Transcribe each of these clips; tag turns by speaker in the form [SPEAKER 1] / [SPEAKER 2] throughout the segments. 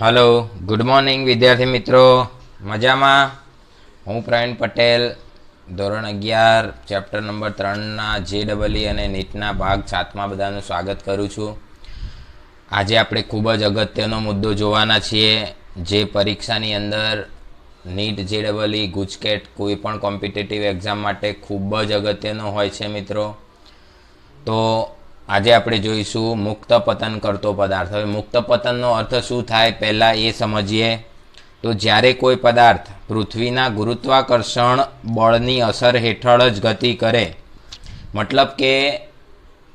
[SPEAKER 1] Hello, good morning વિદ્યાર્થી મિત્રો. મજામાં? હું પ્રવીણ પટેલ, ધોરણ 11 ચેપ્ટર નંબર 3ના JEE અને નીટના ભાગ 7માં બધાનું સ્વાગત કરું છું. આજે આપણે ખૂબ જ અગત્યનો મુદ્દો જોવાના છીએ, જે પરીક્ષાની અંદર નીટ JEE ગુજકેટ કોઈ પણ કોમ્પિટિટિવ એક્ઝામ માટે ખૂબ જ અગત્યનો હોય છે મિત્રો. તો આજે આપણે જોઈશું મુક્ત પતન કરતો પદાર્થ. હવે મુક્ત પતનનો અર્થ શું થાય પહેલાં એ સમજીએ. તો જ્યારે કોઈ પદાર્થ પૃથ્વીના ગુરુત્વાકર્ષણ બળની અસર હેઠળ જ ગતિ કરે, મતલબ કે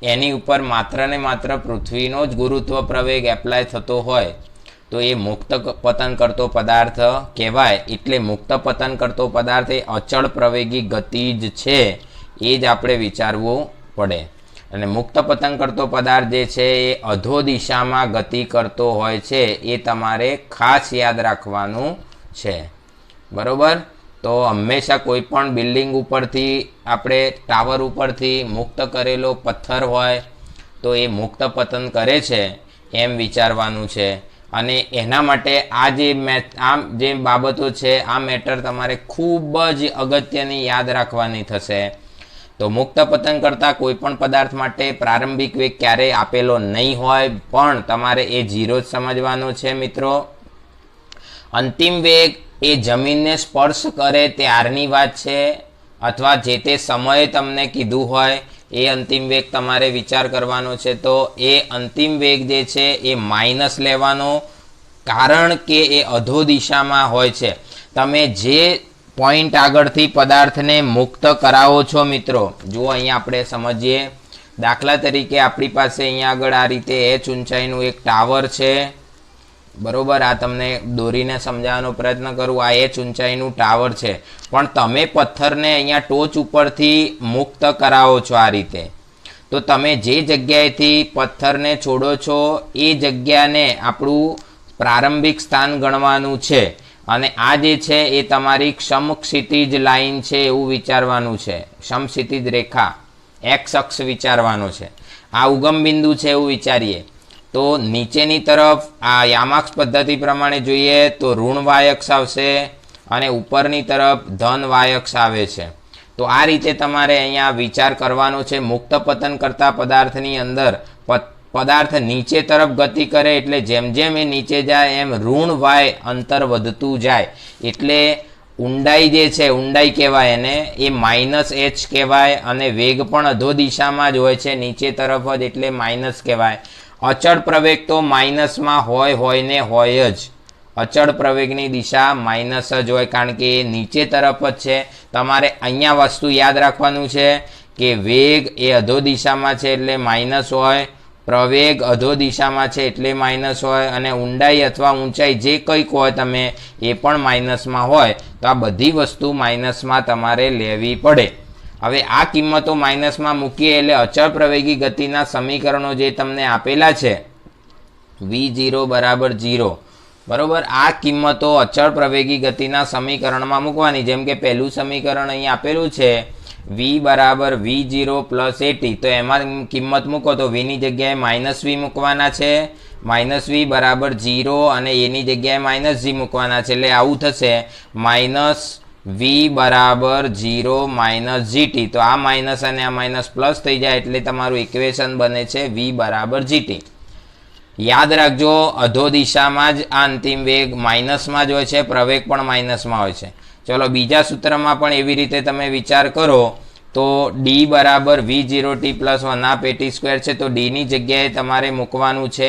[SPEAKER 1] એની ઉપર માત્ર ને માત્ર પૃથ્વીનો જ ગુરુત્વ પ્રવેગ એપ્લાય થતો હોય તો એ મુક્ત પતન કરતો પદાર્થ કહેવાય. એટલે મુક્ત પતન કરતો પદાર્થ એ અચળ પ્રવેગી ગતિ જ છે, એ જ આપણે વિચારવું પડે. અને મુક્ત પતન કરતો પદાર્થ જે છે એ અધો દિશામાં ગતિ કરતો હોય છે, એ તમારે ખાસ યાદ રાખવાનું છે. બરોબર? તો હંમેશા કોઈ પણ બિલ્ડિંગ ઉપરથી, આપણે ટાવર ઉપરથી મુક્ત કરેલો પથ્થર હોય તો એ મુક્ત પતન કરે છે એમ વિચારવાનું છે. અને એના માટે આ જે બાબતો છે, આ મેટર તમારે ખૂબ જ અગત્યની યાદ રાખવાની થશે. તો મુક્ત પતન કરતા કોઈ પણ પદાર્થ માટે પ્રારંભિક વેગ ક્યારેય આપેલો નહીં હોય, પણ તમારે એ 0 જ સમજવાનો છે મિત્રો. અંતિમ વેગ એ જમીનને સ્પર્શ કરે ત્યારની વાત છે, અથવા જે તે સમયે તમને કીધું હોય એ અંતિમ વેગ તમારે વિચાર કરવાનો છે. તો એ અંતિમ વેગ જે છે એ માઇનસ લેવાનો, કારણ કે એ અધો દિશામાં હોય છે. તમે જે પોઈન્ટ આગળથી પદાર્થને મુક્ત કરાવો છો મિત્રો, જુઓ અહીંયા આપણે સમજીએ. દાખલા તરીકે આપણી પાસે અહીંયા આગળ આ રીતે h ઊંચાઈનું એક ટાવર છે. બરોબર? આ તમને દોરીને સમજાવવાનો પ્રયત્ન કરું. આ h ઊંચાઈનું ટાવર છે, પણ તમે પથ્થરને અહીંયા ટોચ ઉપરથી મુક્ત કરાવો છો આ રીતે. તો તમે જે જગ્યાએથી પથ્થરને છોડો છો એ જગ્યાને આપણું પ્રારંભિક સ્થાન ગણવાનું છે. અને આ જે છે એ તમારી સમક્ષિતિજ લાઈન છે એવું વિચારવાનું છે. સમક્ષિતિજ રેખા, એક્સ અક્ષ વિચારવાનો છે. આ ઉગમ બિંદુ છે એવું વિચારીએ. તો નીચેની તરફ આ યામાક્ષ પદ્ધતિ પ્રમાણે જોઈએ તો ઋણ વાય અક્ષ આવશે અને ઉપરની તરફ ધન વાય અક્ષ આવે છે. તો આ રીતે તમારે અહીંયા વિચાર કરવાનો છે. મુક્ત પતન કરતા પદાર્થની અંદર પદાર્થ નીચે તરફ ગતિ કરે એટલે જેમ જેમ એ નીચે જાય એમ ઋણ વાય અંતર વધતું જાય. એટલે ઊંડાઈ જે છે, ઊંડાઈ કહેવાય એને, એ -h કહેવાય. અને વેગ પણ અધો દિશામાં જ હોય છે, નીચે તરફ જ, એટલે માઇનસ કહેવાય. અચળ પ્રવેગ તો માઇનસમાં હોય ને હોય જ. અચળ પ્રવેગની દિશા માઇનસ જ હોય, કારણ કે એ નીચે તરફ જ છે. તમારે અહીંયા વસ્તુ યાદ રાખવાનું છે કે વેગ એ અધો દિશામાં છે એટલે માઇનસ હોય, પ્રવેગ અધો દિશામાં છે એટલે માઇનસ હોય, અને ઊંડાઈ અથવા ઊંચાઈ જે કંઈક હોય તમે એ પણ માઇનસમાં હોય. તો આ બધી વસ્તુ માઇનસમાં તમારે લેવી પડે. હવે આ કિંમતો માઇનસમાં મૂકીએ એટલે અચળ પ્રવેગી ગતિના સમીકરણો જે તમને આપેલા છે, v0 બરાબર 0, બરોબર? આ કિંમતો અચળ પ્રવેગી ગતિના સમીકરણમાં મૂકવાની. જેમ કે પહેલું સમીકરણ અહીં આપેલું છે v બરાબર v0 પ્લસ at, તો એમાં કિંમત મૂકો તો v ની જગ્યાએ -v મૂકવાના છે, -v બરાબર 0, અને એની જગ્યાએ -g મૂકવાના છે. એટલે આવું થશે -v બરાબર 0 -gt. તો આ માઇનસ અને આ માઇનસ પ્લસ થઈ જાય એટલે તમારું ઇક્વેશન બને છે v બરાબર gt. યાદ રાખજો, અધો દિશામાં જ આ અંતિમ વેગ માઇનસમાં જ હોય છે, પ્રવેગ પણ માઇનસમાં હોય છે. ચલો બીજા સૂત્રમાં પણ એવી રીતે તમે વિચાર કરો તો d બરાબર v0t પ્લસ 1/2 છે. તો d ની જગ્યાએ તમારે મૂકવાનું છે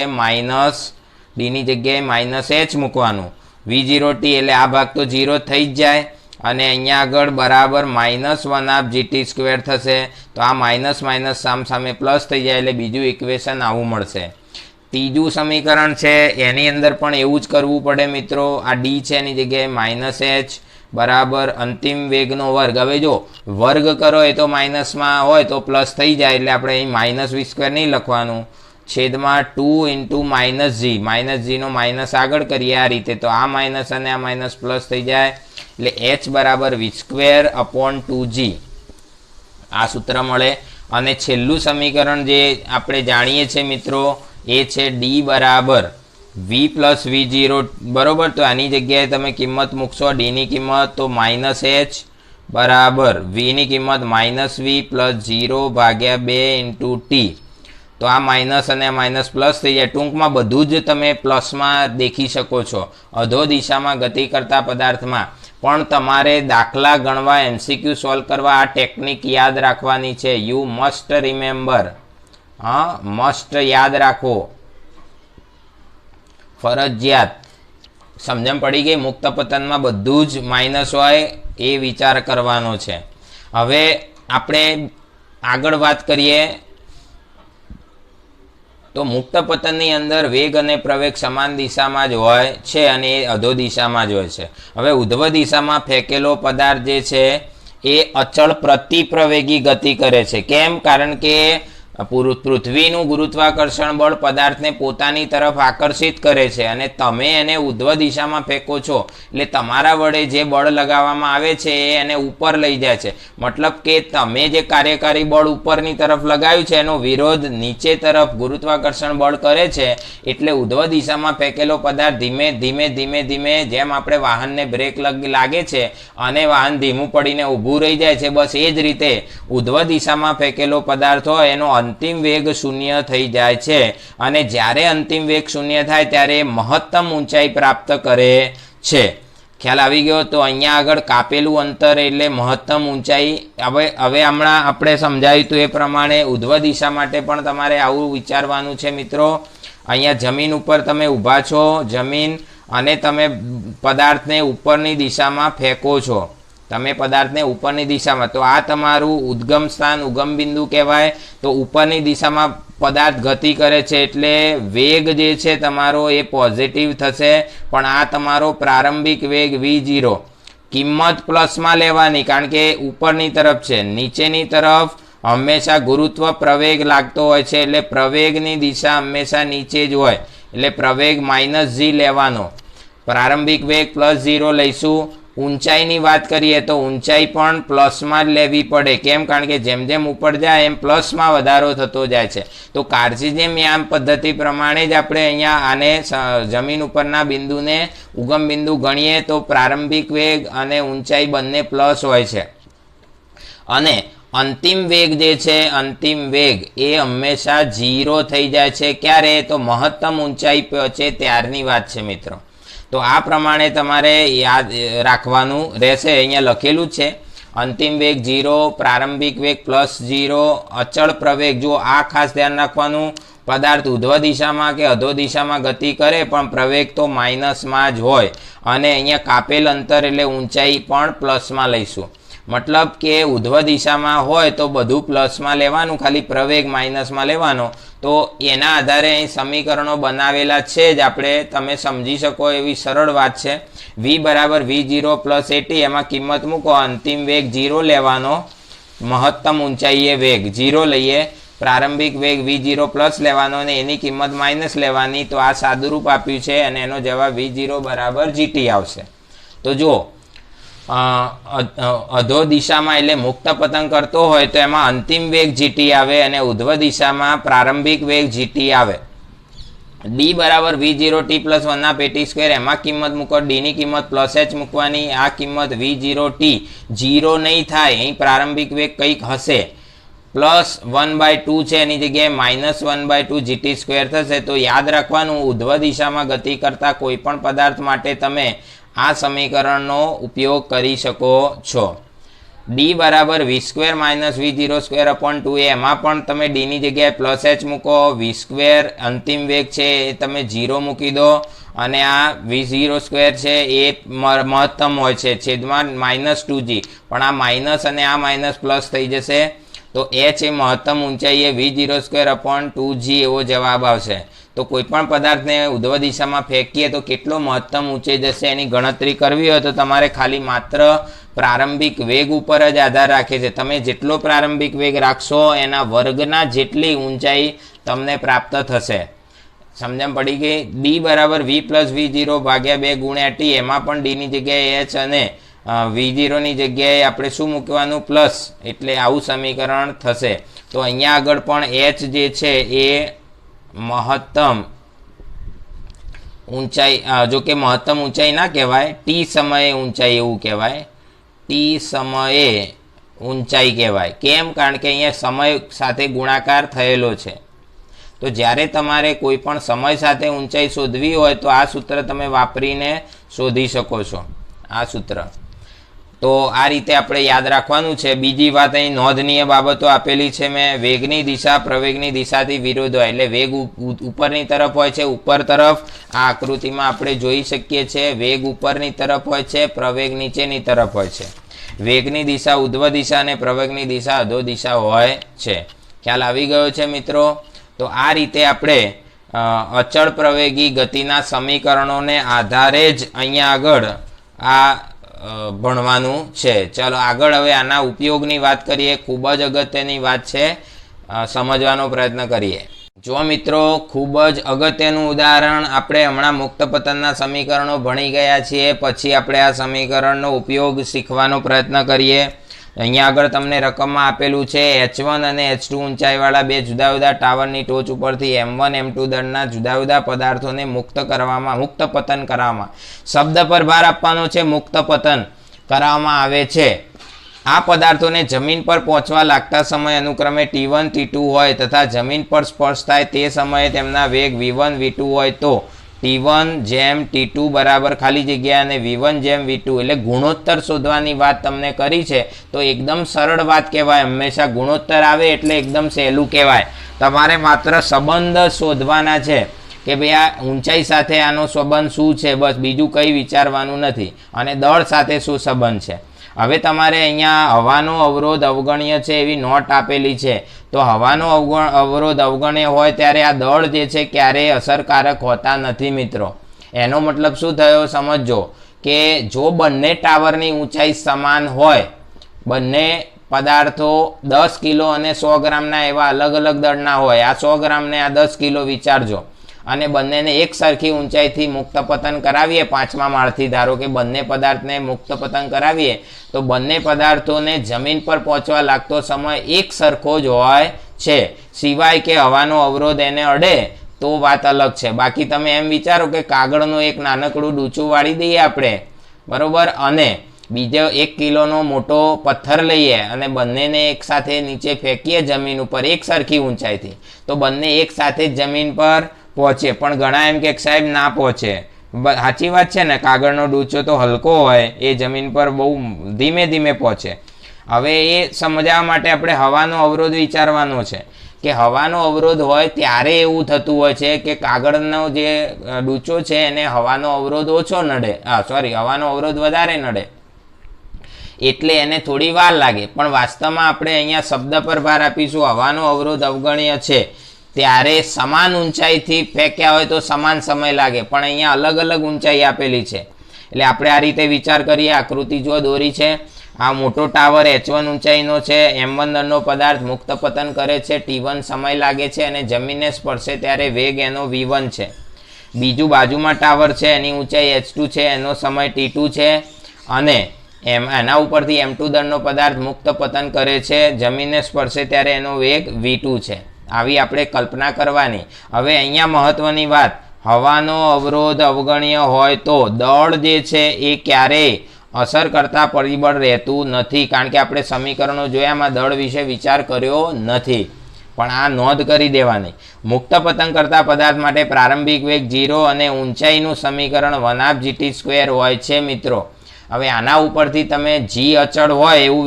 [SPEAKER 1] d ની જગ્યાએ -h મૂકવાનું. v0t એટલે આ ભાગ તો 0 થઈ જ જાય, અને અહીંયા આગળ બરાબર -1/gt² થશે. તો આ માઇનસ માઇનસ સામે પ્લસ થઈ જાય એટલે બીજું ઇક્વેશન આવું મળશે. ત્રીજું સમીકરણ છે એની અંદર પણ એવું જ કરવું પડે મિત્રો. આ d છે એની જગ્યાએ -h બરાબર અંતિમ વેગનો વર્ગ. હવે જો વર્ગ કરો એ તો માઇનસમાં હોય તો પ્લસ થઈ જાય, એટલે આપણે અહીં -v² નહીં લખવાનું, છેદમાં 2 × -g નો માઇનસ આગળ કરીએ આ રીતે. તો આ માઇનસ અને આ માઇનસ પ્લસ થઈ જાય એટલે h બરાબર v²/2g આ સૂત્ર મળે. અને છેલ્લું સમીકરણ જે આપણે જાણીએ છીએ મિત્રો એ છે d બરાબર વી પ્લસ વી જીરો બરાબર. તો આની જગ્યાએ તમે કિંમત મૂકશો ડીની કિંમત, તો માઇનસ એચ બરાબર વીની કિંમત minus V plus 0/2 into T. તો આ માઇનસ અને આ માઇનસ પ્લસ થઈ જાય. ટૂંકમાં બધું જ તમે પ્લસમાં દેખી શકો છો અધો દિશામાં ગતિ કરતા પદાર્થમાં. પણ તમારે દાખલા ગણવા એમસીક્યુ સોલ્વ કરવા આ ટેકનિક યાદ રાખવાની છે. You must remember. હા, મસ્ટ યાદ રાખો, ફરજિયાત. સમજણ પડી ગઈ? મુક્ત પતનમાં બધું જ માઇનસ હોય એ વિચાર કરવાનો છે. હવે આપણે આગળ વાત કરીએ તો મુક્ત પતનની અંદર વેગ અને પ્રવેગ સમાન દિશામાં જ હોય છે અને એ અધો દિશામાં જ હોય છે. હવે ઉધ્વ દિશામાં ફેંકેલો પદાર્થ જે છે એ અચળ પ્રતિપ્રવેગી ગતિ કરે છે. કેમ? કારણ કે પૃથ્વીનું ગુરુત્વાકર્ષણ બળ પદાર્થને પોતાની તરફ આકર્ષિત કરે છે અને તમે એને ઉધ્વ દિશામાં ફેંકો છો એટલે તમારા વડે જે બળ લગાવવામાં આવે છે એ એને ઉપર લઈ જાય છે. મતલબ કે તમે જે કાર્યકારી બળ ઉપરની તરફ લગાવ્યું છે એનો વિરોધ નીચે તરફ ગુરુત્વાકર્ષણ બળ કરે છે. એટલે ઉધ્વ દિશામાં ફેંકેલો પદાર્થ ધીમે ધીમે ધીમે ધીમે જેમ આપણે વાહનને બ્રેક લાગે છે અને વાહન ધીમું પડીને ઊભું રહી જાય છે, બસ એ જ રીતે ઉધ્વ દિશામાં ફેંકેલો પદાર્થ હોય એનો અંતિમ વેગ શૂન્ય થઈ જાય છે. અને જ્યારે અંતિમ વેગ શૂન્ય થાય ત્યારે મહત્તમ ઊંચાઈ પ્રાપ્ત કરે છે. ખ્યાલ આવી ગયો? તો અહીંયા આગળ કાપેલું અંતર એટલે મહત્તમ ઊંચાઈ. હવે હમણાં આપણે સમજાવ્યું હતું એ પ્રમાણે ઉધ્વ દિશા માટે પણ તમારે આવું વિચારવાનું છે મિત્રો. અહીંયા જમીન ઉપર તમે ઊભા છો, જમીન, અને તમે પદાર્થને ઉપરની દિશામાં ફેંકો છો. તમે પદાર્થને ઉપરની દિશામાં, તો આ તમારું ઉદ્ગમ સ્થાન, ઉગમ બિંદુ કહેવાય. તો ઉપરની દિશામાં પદાર્થ ગતિ કરે છે એટલે વેગ જે છે તમારો એ પોઝિટિવ થશે. પણ આ તમારો પ્રારંભિક વેગ v0 કિંમત પ્લસમાં લેવાની, કારણ કે ઉપરની તરફ છે. નીચેની તરફ હંમેશા ગુરુત્વ પ્રવેગ લાગતો હોય છે એટલે પ્રવેગની દિશા હંમેશા નીચે જ હોય એટલે પ્રવેગ -g લેવાનો. પ્રારંભિક વેગ +0 લઈશું. ઊંચાઈની વાત કરીએ તો ઊંચાઈ પણ પ્લસમાં જ લેવી પડે. કેમ? કારણ કે જેમ જેમ ઉપર જાય એમ પ્લસમાં વધારો થતો જાય છે. તો કાર્ટેશિયન યામ પદ્ધતિ પ્રમાણે જ આપણે અહીંયા આને જમીન ઉપરના બિંદુને ઉગમ બિંદુ ગણીએ તો પ્રારંભિક વેગ અને ઊંચાઈ બંને પ્લસ હોય છે. અને અંતિમ વેગ જે છે, અંતિમ વેગ એ હંમેશા 0 થઈ જાય છે. ક્યારે? તો મહત્તમ ઊંચાઈ પહોંચે ત્યારની વાત છે મિત્રો. તો આ પ્રમાણે તમારે યાદ રાખવાનું રહેશે. અહીંયા લખેલું જ છે અંતિમ વેગ 0, પ્રારંભિક વેગ +0, અચળ પ્રવેગ. જો આ ખાસ ધ્યાન રાખવાનું, પદાર્થ ઉધ્વ દિશામાં કે અધો દિશામાં ગતિ કરે પણ પ્રવેગ તો માઇનસમાં જ હોય. અને અહીંયા કાપેલ અંતર એટલે ઊંચાઈ પણ પ્લસમાં લઈશું. મતલબ કે ઉધ્વ દિશામાં હોય તો બધું પ્લસમાં લેવાનું, ખાલી પ્રવેગ માઇનસમાં લેવાનો. તો એના આધારે અહીં સમીકરણો બનાવેલા છે જ, આપણે તમે સમજી શકો એવી સરળ વાત છે. v બરાબર v0 + at, એમાં કિંમત મૂકો. અંતિમ વેગ 0 લેવાનો, મહત્તમ ઊંચાઈએ વેગ 0 લઈએ, પ્રારંભિક વેગ v0 પ્લસ લેવાનો અને એની કિંમત માઇનસ લેવાની. તો આ સાદુરૂપ આપ્યું છે અને એનો જવાબ v0 બરાબર gt આવશે. તો જો અધો દિશામાં એટલે મુક્ત પતંગ કરતો હોય તો એમાં અંતિમ વેગ gt આવે અને ઉધ્વ દિશામાં પ્રારંભિક વેગ gt આવે. d બરાબર v0 t + 1 પેટી સ્ક્વેર, એમાં કિંમત મૂકો. d ની કિંમત +h મૂકવાની. આ કિંમત v0 t 0 નહીં થાય, અહીં પ્રારંભિક વેગ કંઈક હશે. +1/2 છે એની જગ્યાએ -1/2 gt² થશે. તો યાદ રાખવાનું, ઉધ્વ દિશામાં ગતિ કરતા કોઈ પણ પદાર્થ માટે તમે આ સમીકરણનો ઉપયોગ કરી શકો છો. d બરાબર v² - v02/2, એમાં પણ તમે d ની જગ્યાએ +h મૂકો. v² અંતિમ વેગ છે એ તમે 0 મૂકી દો અને આ v02 છે એ મહત્તમ હોય છે છેદમાં -2g, પણ આ માઇનસ અને આ માઇનસ પ્લસ થઈ જશે. તો h એ મહત્તમ ઊંચાઈ એ v02/2g એવો જવાબ આવશે. તો કોઈ પણ પદાર્થને ઉધ્વ દિશામાં ફેંકીએ તો કેટલો મહત્તમ ઊંચે જશે એની ગણતરી કરવી હોય તો તમારે ખાલી માત્ર પ્રારંભિક વેગ ઉપર જ આધાર રાખે છે. તમે જેટલો પ્રારંભિક વેગ રાખશો એના વર્ગના જેટલી ઊંચાઈ તમને પ્રાપ્ત થશે. સમજણ પડી ગઈ? d બરાબર v + v0/2 * t, એમાં પણ d ની જગ્યાએ h અને v0 ની જગ્યાએ આપણે શું મૂકવાનું? પ્લસ. એટલે આવું સમીકરણ થશે. તો અહીંયા આગળ પણ h જે છે એ મહત્તમ ઊંચાઈ જો કે મહત્તમ ઊંચાઈ ના કહેવાય, ટી સમયે ઊંચાઈ એવું કહેવાય, ટી સમયે ઊંચાઈ કહેવાય. કેમ? કારણ કે અહીંયા સમય સાથે ગુણાકાર થયેલો છે. તો જ્યારે તમારે કોઈ પણ સમય સાથે ઊંચાઈ શોધવી હોય તો આ સૂત્ર તમે વાપરીને શોધી શકો છો, આ સૂત્ર. તો આ રીતે આપણે યાદ રાખવાનું છે. બીજી વાત, અહીં નોંધનીય બાબતો આપેલી છે મેં. વેગની દિશા પ્રવેગની દિશાથી વિરુદ્ધ હોય, એટલે વેગ ઉપરની તરફ હોય છે, ઉપર તરફ. આ આકૃતિમાં આપણે જોઈ શકીએ છીએ વેગ ઉપરની તરફ હોય છે, પ્રવેગ નીચેની તરફ હોય છે. વેગની દિશા ઉધ્વ દિશા અને પ્રવેગની દિશા અધો દિશા હોય છે. ખ્યાલ આવી ગયો છે મિત્રો? તો આ રીતે આપણે અચળ પ્રવેગી ગતિના સમીકરણોને આધારે જ અહીંયા આગળ આ ભણવાનું છે. ચાલો આગળ હવે આના ઉપયોગની વાત કરીએ. ખૂબ જ અગત્યની વાત છે, સમજવાનો પ્રયત્ન કરીએ. જો મિત્રો, ખૂબ જ અગત્યનું ઉદાહરણ. આપણે હમણાં મુક્ત પતનના સમીકરણો ભણી ગયા છીએ, પછી આપણે આ સમીકરણનો ઉપયોગ શીખવાનો પ્રયત્ન કરીએ. અહીંયા આગળ તમને રકમમાં આપેલું છે H1 અને H2 ઊંચાઈવાળા બે જુદા જુદા ટાવરની ટોચ ઉપરથી M1 M2 દળના જુદા જુદા પદાર્થોને મુક્ત પતન કરવામાં, શબ્દ પર ભાર આપવાનો છે, મુક્ત પતન કરવામાં આવે છે. આ પદાર્થોને જમીન પર પહોંચવા લાગતા સમય અનુક્રમે T1 T2 હોય તથા જમીન પર સ્પર્શ થાય તે સમયે તેમના વેગ V1 V2 હોય તો T1 જેમ T2 બરાબર ખાલી જગ્યા અને V1 જેમ V2, એટલે ગુણોત્તર શોધવાની વાત તમને કરી છે. તો એકદમ સરળ વાત કહેવાય. હંમેશા ગુણોત્તર આવે એટલે એકદમ સહેલું કહેવાય. તમારે માત્ર સંબંધ શોધવાના છે કે ભાઈ આ ઊંચાઈ સાથે આનો સંબંધ શું છે, બસ બીજું કંઈ વિચારવાનું નથી. અને દળ સાથે શું સંબંધ છે. હવે તમારે અહીંયા હવાનો અવરોધ અવગણ્ય છે એવી નોટ આપેલી છે. તો હવાનો અવરોધ અવગણ્ય હોય ત્યારે આ દળ જે છે ક્યારેય અસરકારક હોતા નથી મિત્રો. એનો મતલબ શું થયો સમજો કે જો બંને ટાવરની ઊંચાઈ સમાન હોય, બંને પદાર્થો 10 કિલો અને 100 ગ્રામના એવા અલગ અલગ દળના હોય, આ 100 ગ્રામને આ 10 કિલો વિચારજો, અને બંનેને એક સરખી ઊંચાઈથી મુક્ત પતન કરાવીએ, 5મા માળથી ધારો કે બંને પદાર્થને મુક્ત પતન કરાવીએ, તો બંને પદાર્થોને જમીન પર પહોંચવા લાગતો સમય એક સરખો જ હોય છે, સિવાય કે હવાનો અવરોધ એને અડે તો વાત અલગ છે. બાકી તમે એમ વિચારો કે કાગળનું એક નાનકડું ડૂચું વાળી દઈએ આપણે, બરોબર, અને બીજો 1 કિલોનો મોટો પથ્થર લઈએ અને બંનેને એક સાથે નીચે ફેંકીએ જમીન ઉપર એક સરખી ઊંચાઈથી, તો બંને એક સાથે જ જમીન પર પહોંચે. પણ ઘણા એમ કે સાહેબ ના પહોંચે. સાચી વાત છે ને, કાગળનો ડૂચો તો હલકો હોય, એ જમીન પર બહુ ધીમે ધીમે પહોંચે. હવે એ સમજાવવા માટે આપણે હવાનો અવરોધ વિચારવાનો છે કે હવાનો અવરોધ હોય ત્યારે એવું થતું હોય છે કે કાગળનો જે ડૂચો છે એને હવાનો અવરોધ ઓછો નડે, હવાનો અવરોધ વધારે નડે, એટલે એને થોડી વાર લાગે. પણ વાસ્તવમાં આપણે અહીંયા શબ્દ પર ભાર આપીશું, હવાનો અવરોધ અવગણ્ય છે ત્યારે સમાન ઊંચાઈથી ફેંક્યા હોય તો સમાન સમય લાગે, પણ અહીંયા અલગ અલગ ઊંચાઈ આપેલી છે. એટલે આપણે આ રીતે વિચાર કરીએ. આકૃતિ જો દોરી છે, આ મોટો ટાવર H1 ઊંચાઈનો છે, M1 દળનો પદાર્થ મુક્ત પતન કરે છે, T1 સમય લાગે છે અને જમીનને સ્પર્શે ત્યારે વેગ એનો V1 છે. બીજું બાજુમાં ટાવર છે, એની ઊંચાઈ H2 છે, એનો સમય T2 છે, અને એના ઉપરથી M2 દળનો પદાર્થ મુક્ત પતન કરે છે, જમીનને સ્પર્શે ત્યારે એનો વેગ V2 છે. આવી આપણે કલ્પના કરવાની. હવે અહીંયા મહત્વની વાત, હવાનો અવરોધ અવગણ્ય હોય તો દળ જે છે એ ક્યારેય અસર કરતા પરિબળ રહેતું નથી, કારણ કે આપણે સમીકરણો જોયામાં દળ વિશે વિચાર કર્યો નથી. પણ આ નોંધ કરી દેવાની, મુક્ત પતન કરતા પદાર્થ માટે પ્રારંભિક વેગ 0 અને ઊંચાઈનું સમીકરણ 1/gt² હોય છે મિત્રો. હવે આના ઉપરથી તમે g અચળ હોય એવું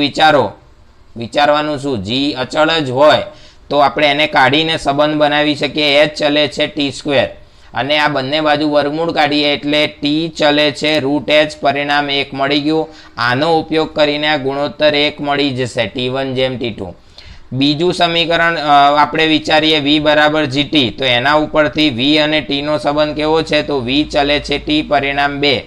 [SPEAKER 1] વિચારવાનું શું, g અચળ જ હોય તો આપણે એને કાઢીને સંબંધ બનાવી શકીએ. h ચલે છે t², અને આ બંને બાજુ વર્ગમૂળ કાઢીએ એટલે t ચલે છે √h, પરિણામ 1 મળી ગયું. આનો ઉપયોગ કરીને આ ગુણોત્તર 1 મળી જશે, T1 જેમ T2. બીજું સમીકરણ આપણે વિચારીએ v બરાબર gt, તો એના ઉપરથી v અને t નો સંબંધ કેવો છે, તો v ચલે છે t, પરિણામ 2.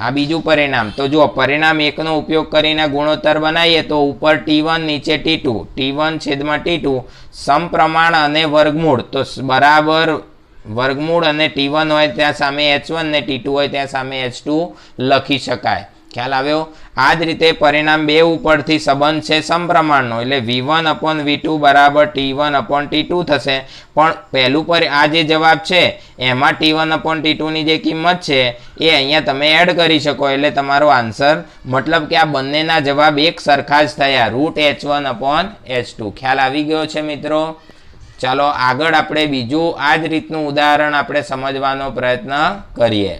[SPEAKER 1] આ બીજું પરિણામ. તો જો પરિણામ 1 નો ઉપયોગ કરીને ગુણોત્તર બનાવીએ તો ઉપર T1 નીચે T2, T1 છેદમાં T2 સમપ્રમાણ અને વર્ગમૂળ, તો બરાબર વર્ગમૂળ અને T1 હોય ત્યાં સામે H1 ને T2 હોય ત્યાં સામે H2 લખી શકાય. ખ્યાલ આવ્યો? આ જ રીતે પરિણામ 2 ઉપરથી સંબંધ છે સમપ્રમાણનો, એટલે V1/V2 બરાબર T1/T2 થશે. પણ પહેલું પર આ જે જવાબ છે એમાં T1/T2 ની જે કિંમત છે એ અહીંયા તમે એડ કરી શકો, એટલે તમારો આન્સર, મતલબ કે આ બંનેના જવાબ એક સરખા જ થયા, √H1/H2. ખ્યાલ આવી ગયો છે મિત્રો? ચાલો આગળ આપણે બીજું આ જ રીતનું ઉદાહરણ આપણે સમજવાનો પ્રયત્ન કરીએ.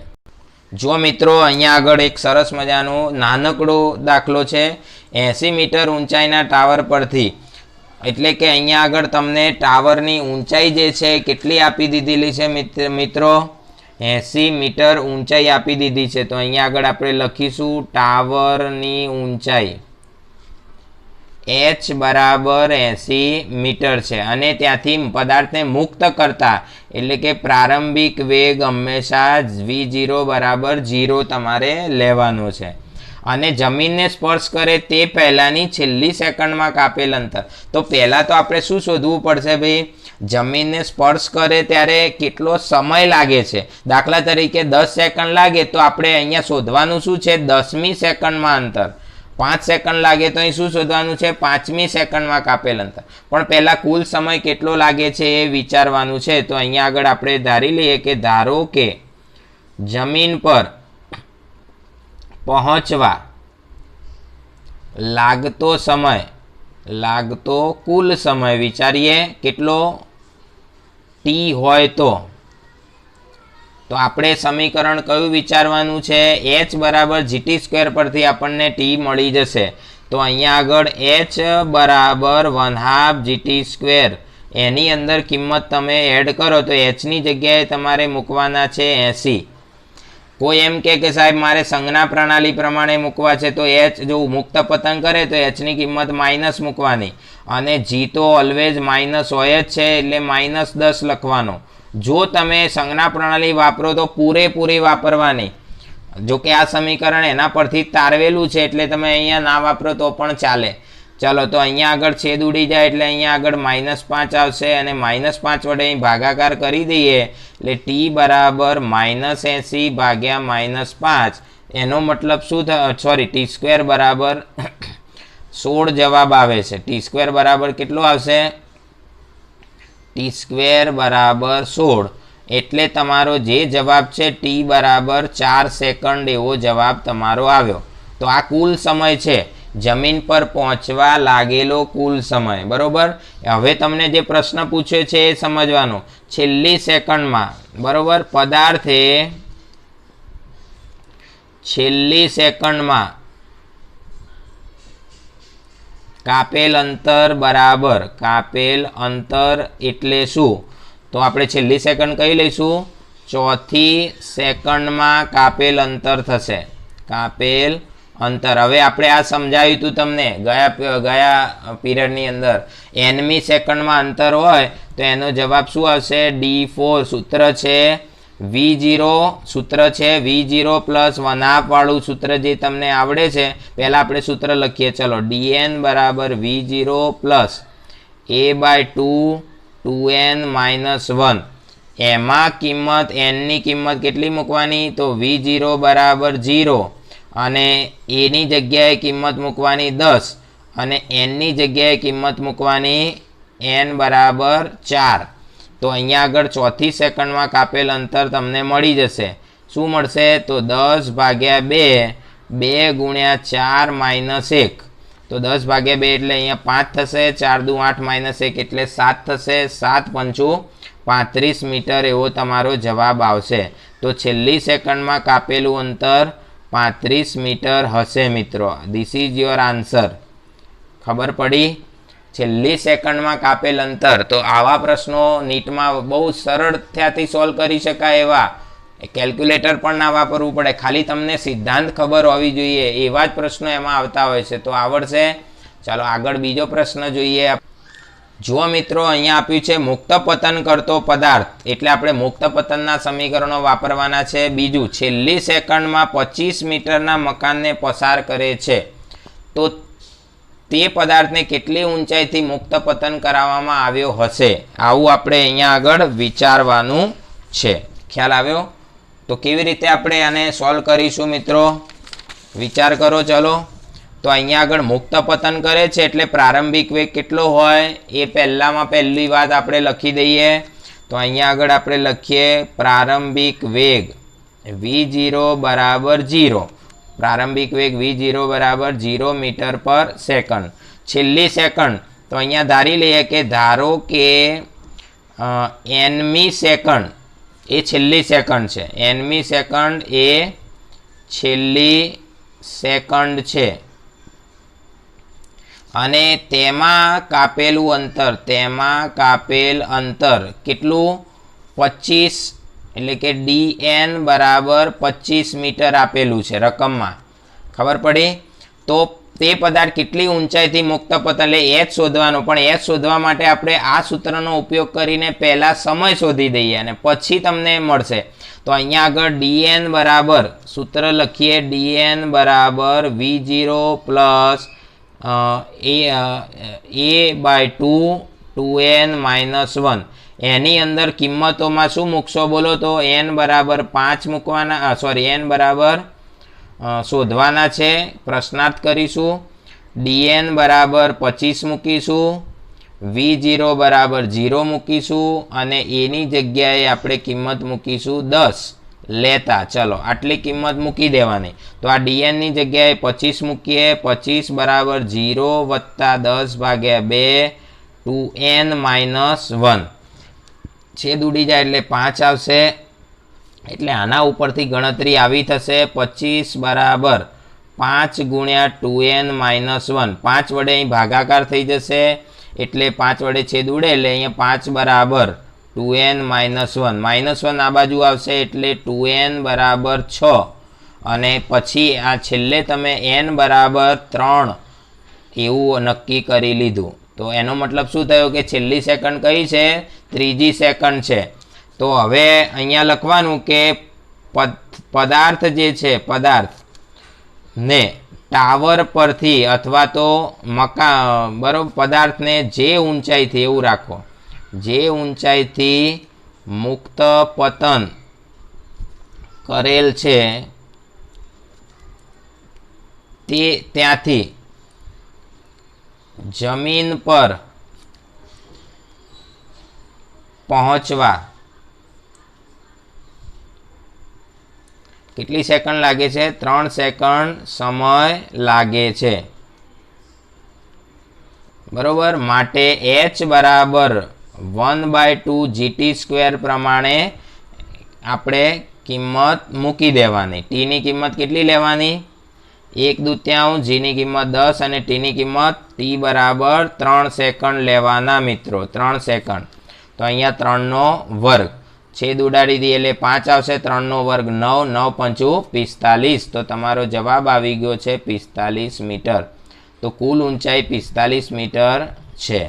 [SPEAKER 1] જો મિત્રો અહીંયા આગળ એક સરસ મજાનો નાનકડો દાખલો છે. 80 મીટર ઊંચાઈના ટાવર પરથી, એટલે કે અહીંયા આગળ તમને ટાવરની ઊંચાઈ જે છે કેટલી આપી દીધેલી છે મિત્રો? 80 મીટર ઊંચાઈ આપી દીધી છે. તો અહીંયા આગળ આપણે લખીશું ટાવરની ઊંચાઈ h બરાબર 80 મીટર છે, અને ત્યાંથી પદાર્થને મુક્ત કરતા, એટલે કે પ્રારંભિક વેગ હંમેશા v0 બરાબર 0 તમારે લેવાનો છે, અને જમીનને સ્પર્શ કરે તે પહેલાની છેલ્લી સેકન્ડમાં કાપેલ અંતર. તો પહેલાં તો આપણે શું શોધવું પડશે ભાઈ? જમીનને સ્પર્શ કરે ત્યારે કેટલો સમય લાગે છે. દાખલા તરીકે 10 સેકન્ડ લાગે તો આપણે અહીંયા શોધવાનું શું છે? 10મી સેકન્ડમાં અંતર. 5 સેકન્ડ લાગે તો અહીં શું શોધવાનું છે? 5મી સેકન્ડમાં કાપેલ અંતર. પણ પહેલાં કુલ સમય કેટલો લાગે છે એ વિચારવાનું છે. તો અહીંયા આગળ આપણે ધારી લઈએ કે ધારો કે જમીન પર પહોંચવા લાગતો કુલ સમય વિચારીએ કેટલો t હોય તો આપણે સમીકરણ કયું વિચારવાનું છે? h બરાબર gt² પરથી આપણને t મળી જશે. તો અહીંયા આગળ h બરાબર 1/2 gt², એની અંદર કિંમત તમે એડ કરો તો h ની જગ્યાએ તમારે મૂકવાના છે 80. કોઈ એમ કે સાહેબ મારે સંજ્ઞા પ્રણાલી પ્રમાણે મૂકવા છે, તો h જો મુક્ત પતન કરે તો h ની કિંમત માઇનસ મૂકવાની, અને g તો ઓલવેઝ માઇનસ હોય જ છે, એટલે -10 લખવાનો. જો તમે સંજ્ઞા પ્રણાલી વાપરો તો પૂરેપૂરી વાપરવાની. જો કે આ સમીકરણ એના પરથી તારવેલું છે, એટલે તમે અહીંયા ના વાપરો તો પણ ચાલે. ચાલો, તો અહીંયા આગળ છેદ ઉડી જાય એટલે અહીંયા આગળ -5 આવશે, અને -5 વડે અહીં ભાગાકાર કરી દઈએ એટલે t બરાબર -80 ભાગ્યા -5. એનો મતલબ શું થાય? સોરી, t² બરાબર 16 જવાબ આવે છે. t² બરાબર કેટલો આવશે? t² બરાબર 16. એટલે તમારો જે જવાબ છે t બરાબર 4 સેકન્ડ એવો જવાબ તમારો આવ્યો. તો આ કુલ સમય છે, જમીન પર પહોંચવા લાગેલો કુલ સમય, બરોબર. હવે તમને જે પ્રશ્ન પૂછ્યો છે એ સમજવાનો. છેલ્લી સેકન્ડમાં, બરોબર, પદાર્થે છેલ્લી સેકન્ડમાં કાપેલ અંતર બરાબર, કાપેલ અંતર એટલે શું? તો આપણે છેલ્લી સેકન્ડ કઈ લઈશું? ચોથી સેકન્ડમાં કાપેલ અંતર થશે, કાપેલ અંતર. હવે આપણે આ સમજાવ્યું હતું તમને ગયા પીરિયડની અંદર. nમી સેકન્ડમાં અંતર હોય તો એનો જવાબ શું આવશે? d4. સૂત્ર છે v0, સૂત્ર છે v0 પ્લસ 1/2 વાળું સૂત્ર જે તમને આવડે છે. પહેલાં આપણે સૂત્ર લખીએ. ચલો, dn બરાબર v0 પ્લસ a/2 2n - 1. એમાં કિંમત nની કિંમત કેટલી મૂકવાની? તો v0 બરાબર 0, અને એની જગ્યાએ કિંમત મૂકવાની 10, અને nની જગ્યાએ કિંમત મૂકવાની n બરાબર 4. તો અહીંયા આગળ ચોથી સેકન્ડમાં કાપેલ અંતર તમને મળી જશે. શું મળશે? તો 10 ભાગ્યા 2, 2 ગુણ્યા 4 - 1. તો 10 ભાગ્યા 2 એટલે અહીંયા 5 થશે, 4 દુ 8 - 1 એટલે 7 થશે. 7 પંચું 35 મીટર એવો તમારો જવાબ આવશે. તો છેલ્લી સેકન્ડમાં કાપેલું અંતર 35 મીટર હશે મિત્રો. This is your answer. ખબર પડી? છેલ્લી સેકન્ડમાં કાપેલ અંતર. તો આવા પ્રશ્નો નીટમાં બહુ સરળતાથી સોલ્વ કરી શકાય એવા, કેલ્ક્યુલેટર પણ ના વાપરવું પડે, ખાલી તમને સિદ્ધાંત ખબર હોવી જોઈએ એવા જ પ્રશ્નો એમાં આવતા હોય છે. તો આવડશે. ચાલો આગળ બીજો પ્રશ્ન જોઈએ. જુઓ મિત્રો, અહીંયા આપ્યું છે મુક્ત પતન કરતો પદાર્થ, એટલે આપણે મુક્ત પતનના સમીકરણો વાપરવાના છે. બીજું, છેલ્લી સેકન્ડમાં 25 મીટરના મકાનને પસાર કરે છે, તો તે પદાર્થને કેટલી ઊંચાઈથી મુક્ત પતન કરાવવામાં આવ્યો હશે? આવું આપણે અહીંયા આગળ વિચારવાનું છે. ખ્યાલ આવ્યો? તો કેવી રીતે આપણે આને સોલ્વ કરીશું મિત્રો? વિચાર કરો ચલો. તો અહીંયા આગળ મુક્ત પતન કરે છે એટલે પ્રારંભિક વેગ કેટલો હોય એ પહેલામાં પહેલી વાત આપણે લખી દઈએ. તો અહીંયા આગળ આપણે લખીએ પ્રારંભિક વેગ v0 બરાબર 0. પ્રારંભિક વેગ v0 બરાબર 0 મીટર પર સેકન્ડ. છેલ્લી સેકન્ડ તો અહીંયા ધારી લઈએ કે ધારો કે nમી સેકન્ડ એ છેલ્લી સેકન્ડ છે. nમી સેકન્ડ એ છેલ્લી સેકન્ડ છે અને તેમાં કાપેલ અંતર કેટલું 25 એટલે કે dn બરાબર 25 મીટર આપેલું છે રકમમાં. ખબર પડી? તો તે પદાર્થ કેટલી ઊંચાઈથી મુક્ત પતન એટલે h શોધવાનો, પણ h શોધવા માટે આપણે આ સૂત્રનો ઉપયોગ કરીને પહેલા સમય શોધી દઈએ અને પછી તમને મળશે. તો અહીંયા આગળ dn બરાબર સૂત્ર લખીએ dn બરાબર v0 પ્લસ a/2 2n - 1. એની અંદર કિંમતોમાં શું મૂકશો બોલો? તો n બરાબર 5 મૂકવાના, n બરાબર શોધવાના છે. પ્રશ્નાર્થ કરીશું. dn બરાબર 25 મૂકીશું, v0 બરાબર 0 મૂકીશું અને એની જગ્યાએ આપણે કિંમત મૂકીશું 10 લેતા. ચલો આટલી કિંમત મૂકી દેવાની. તો આ dn ની જગ્યાએ 25 મૂકીએ. 25 બરાબર 0 વત્તા 10/2 2n - 1. છેદ ઉડી જાય એટલે 5 આવશે. એટલે આના ઉપરથી ગણતરી આવી થશે 25 બરાબર 5 ગુણ્યા 2n - 1. 5 વડે અહીં ભાગાકાર થઈ જશે એટલે 5 વડે છેદ ઉડે એટલે અહીંયા 5 બરાબર 2n - 1. -1 આ બાજુ આવશે એટલે 2n બરાબર 6 અને પછી આ છેલ્લે તમે n બરાબર 3 એવું નક્કી કરી લીધું. તો એનો મતલબ શું થયો કે છેલ્લી સેકન્ડ કઈ છે? ત્રીજી સેકન્ડ છે. તો હવે અહીંયા લખવાનું કે પદાર્થ જે છે પદાર્થને ટાવર પરથી અથવા તો બરોબર પદાર્થને જે ઊંચાઈથી, એવું રાખો, જે ઊંચાઈથી મુક્ત પતન કરેલ છે તે ત્યાંથી જમીન પર પહોંચવા કેટલી સેકન્ડ લાગે છે? 3 સેકન્ડ સમય લાગે છે. બરોબર. માટે h બરાબર 1/2 gt² પ્રમાણે આપણે કિંમત મૂકી દેવાની. t ની કિંમત કેટલી લેવાની? 1/2, g ની કિંમત 10 અને t ની કિંમત t બરાબર 3 સેકન્ડ લેવાના મિત્રો. 3 સેકન્ડ. તો અહીંયા 3 નો વર્ગ છેદ ઉડાડી દઈએ એટલે 5 આવશે. 3 નો વર્ગ 9, 9 પંચું 45. તો તમારો જવાબ આવી ગયો છે 45 મીટર. તો કુલ ઊંચાઈ 45 મીટર છે.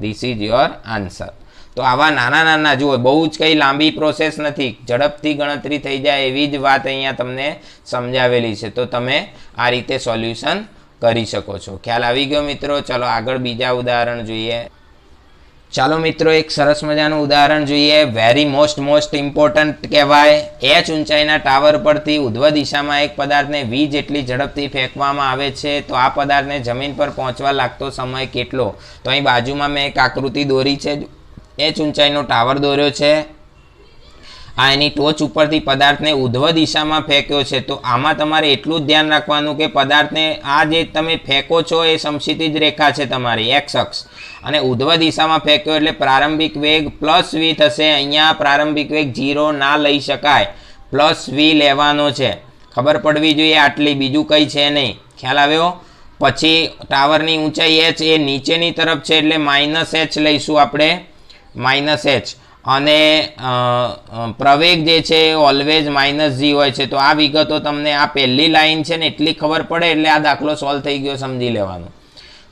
[SPEAKER 1] This is your answer. તો આવા નાના જુઓ, બહુ જ કંઈ લાંબી પ્રોસેસ નથી, ઝડપથી ગણતરી થઈ જાય એવી જ વાત અહીંયા તમને સમજાવેલી છે. તો તમે આ રીતે સોલ્યુશન કરી શકો છો. ખ્યાલ આવી ગયો મિત્રો? ચલો આગળ બીજા ઉદાહરણ જોઈએ. ચાલો મિત્રો એક સરસ મજાનું ઉદાહરણ જોઈએ. વેરી મોસ્ટ ઇમ્પોર્ટન્ટ કહેવાય. h ઊંચાઈના ટાવર પરથી ઉધ્વ દિશામાં એક પદાર્થને v જેટલી ઝડપથી ફેંકવામાં આવે છે. તો આ પદાર્થને જમીન પર પહોંચવા લાગતો સમય કેટલો? તો અહીં બાજુમાં મેં એક આકૃતિ દોરી છે. h ઊંચાઈનો ટાવર દોર્યો છે. આ એની ટોચ ઉપરથી પદાર્થને ઉધ્વ દિશામાં ફેંક્યો છે. તો આમાં તમારે એટલું જ ધ્યાન રાખવાનું કે પદાર્થને આ જે તમે ફેંકો છો એ સમક્ષિતિજ રેખા છે તમારી x અક્ષ, અને ઉધ્વ દિશામાં ફેંક્યો એટલે પ્રારંભિક વેગ +v થશે. અહીંયા પ્રારંભિક વેગ 0 ના લઈ શકાય, +v લેવાનો છે. ખબર પડવી જોઈએ આટલી, બીજું કંઈ છે નહીં. ખ્યાલ આવ્યો? પછી ટાવરની ઊંચાઈ h એ નીચેની તરફ છે એટલે -h લઈશું આપણે, -h. અને પ્રવેગ જે છે એ ઓલવેઝ -g હોય છે. તો આ વિગતો તમને આ પહેલી લાઈન છે ને એટલી ખબર પડે એટલે આ દાખલો સોલ્વ થઈ ગયો સમજી લેવાનું.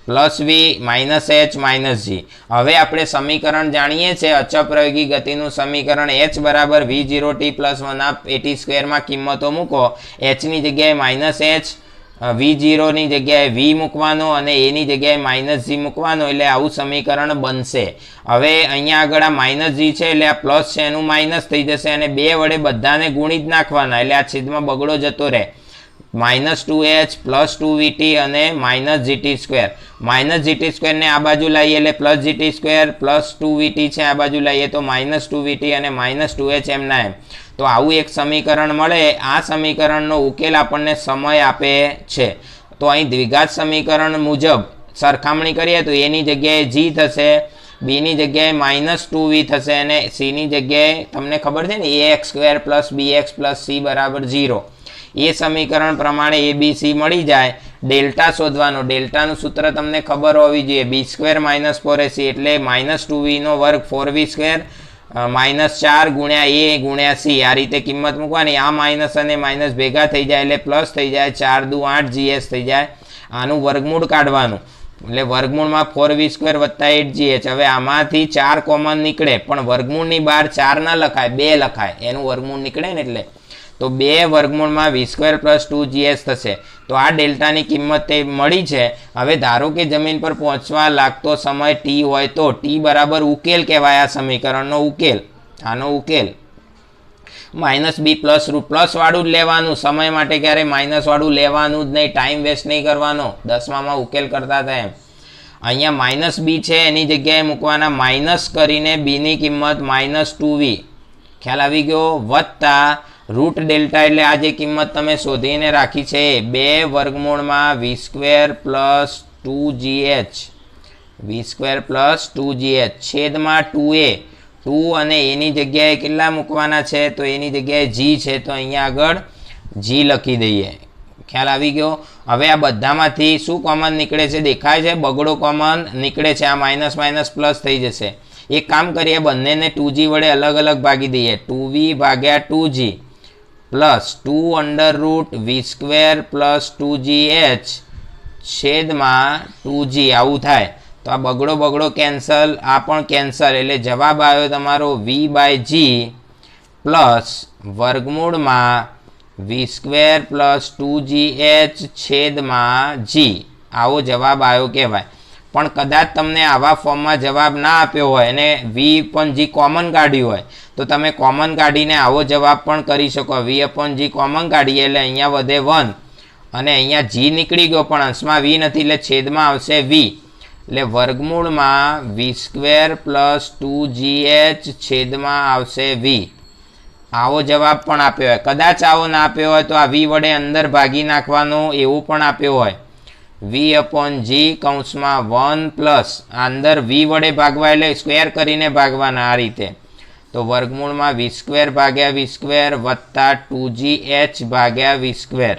[SPEAKER 1] +v -h -g. હવે આપણે સમીકરણ જાણીએ છીએ, અચપ્રયોગી ગતિનું સમીકરણ. h બરાબર v0t + 1/at² માં કિંમતો મૂકો. h ની જગ્યાએ -h, v0 ની જગ્યાએ v મૂકવાનો અને a ની જગ્યાએ -g મૂકવાનો, એટલે આવું સમીકરણ બનશે. હવે અહીંયા આગળ આ -g છે એટલે આ પ્લસ છે એનું માઇનસ થઈ જશે અને 2 વડે બધાને ગુણી જ નાખવાના એટલે આ છેદમાં બગડો જતો રહે. -2h +2vt અને -gt². -gt² ને આ બાજુ લાવીએ એટલે +gt² +2vt છે આ બાજુ લાવીએ તો -2vt અને -2h એમના એમ. તો આવું એક સમીકરણ મળે. આ સમીકરણનો ઉકેલ આપણને સમય આપે છે. તો અહીં દ્વિઘાત સમીકરણ મુજબ સરખામણી કરીએ તો એની જગ્યાએ g થશે, બીની જગ્યાએ -2v થશે અને સીની જગ્યાએ તમને ખબર છે ને ax² bx c = 0. એ સમીકરણ પ્રમાણે a b c મળી જાય. ડેલ્ટા શોધવાનો. ડેલ્ટાનું સૂત્ર તમને ખબર હોવી જોઈએ. b² - 4ac એટલે -2v² 4v² -4 ગુણ્યા a ગુણ્યા c. આ રીતે કિંમત મૂકવાની. આ માઇનસ અને માઇનસ ભેગા થઈ જાય એટલે પ્લસ થઈ જાય. 4 દુ 8 gs થઈ જાય. આનું વર્ગમૂળ કાઢવાનું એટલે વર્ગમૂળમાં 4v² + 8gh. હવે આમાંથી 4 કોમન નીકળે પણ વર્ગમૂળની બહાર 4 ના લખાય, 2 લખાય. એનું વર્ગમૂળ નીકળે ને એટલે તો 2 વર્ગમૂળમાં v² + 2gs થશે. તો આ ડેલ્ટાની કિંમત તે મળી છે. હવે ધારો કે જમીન પર પહોંચવા લાગતો સમય t હોય તો t બરાબર ઉકેલ કહેવાય. આ સમીકરણનો ઉકેલ, આનો ઉકેલ -b પ્લસ વાળું જ લેવાનું. સમય માટે ક્યારે માઇનસ વાળું લેવાનું જ નહીં. ટાઈમ વેસ્ટ નહીં કરવાનો. 10માં ઉકેલ કરતા હતા એમ. અહીંયા -b છે એની જગ્યાએ મૂકવાના માઇનસ કરીને b ની કિંમત -2v. ખ્યાલ આવી ગયો? વત્તા રૂટ ડેલ્ટા એટલે આ જે કિંમત તમે શોધીને રાખી છે 2 વર્ગમૂળમાં v² + 2gh, v² + 2gh છેદમાં 2a. 2 અને એની જગ્યાએ કેટલા મૂકવાના છે? તો એની જગ્યાએ g છે તો અહીંયા આગળ g લખી દઈએ. ખ્યાલ આવી ગયો? હવે આ બધામાંથી શું કોમન નીકળે છે? દેખાય છે બગડો કોમન નીકળે છે. આ માઇનસ માઇનસ પ્લસ થઈ જશે. એક કામ કરીએ, બંનેને 2g વડે અલગ અલગ ભાગી દઈએ. 2v / 2g plus 2 √ v² + 2gh છેદમાં 2g. આવું થાય તો આ બગડો કેન્સલ, આ પણ કેન્સલ એટલે જવાબ આવ્યો તમારો v/g પ્લસ વર્ગમૂળમાં v² + 2gh છેદમાં g. આવો જવાબ આવ્યો કહેવાય. પણ કદાચ તમને આવા ફોર્મમાં જવાબ ના આપ્યો હોય અને v / g કોમન કાઢ્યું હોય તો તમે કોમન કાઢીને આવો જવાબ પણ કરી શકો. v/g કોમન કાઢીએ એટલે અહીંયા વધે 1 અને અહીંયા g નીકળી ગયો પણ અંશમાં v નથી એટલે છેદમાં આવશે v. એટલે વર્ગમૂળમાં v² + 2gh છેદમાં આવશે v. આવો જવાબ પણ આપ્યો હોય. કદાચ આવો ના આપ્યો હોય તો આ v વડે અંદર ભાગી નાખવાનો એવું પણ આપ્યો હોય. v/g કૌંસમાં 1 પ્લસ અંદર v વડે ભાગવા એટલે સ્ક્વેર કરીને ભાગવાના આ રીતે. તો વર્ગમૂળમાં v² / v² વત્તા 2gh / v².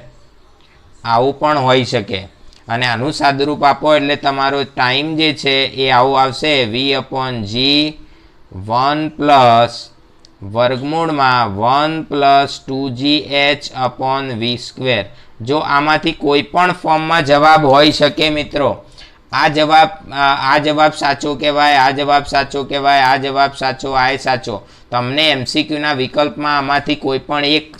[SPEAKER 1] આવું પણ હોઈ શકે. અને આનું સાદુરૂપ આપો એટલે તમારો ટાઈમ જે છે એ આવું આવશે v/g 1 પ્લસ વર્ગમૂળમાં 1 પ્લસ 2gh/v². જો આમાંથી કોઈ પણ ફોર્મમાં જવાબ હોઈ શકે મિત્રો. આ જવાબ સાચો કહેવાય, આ જવાબ સાચો કહેવાય, આ જવાબ સાચો, આ સાચો. તમને MCQના વિકલ્પમાં આમાંથી કોઈ પણ એક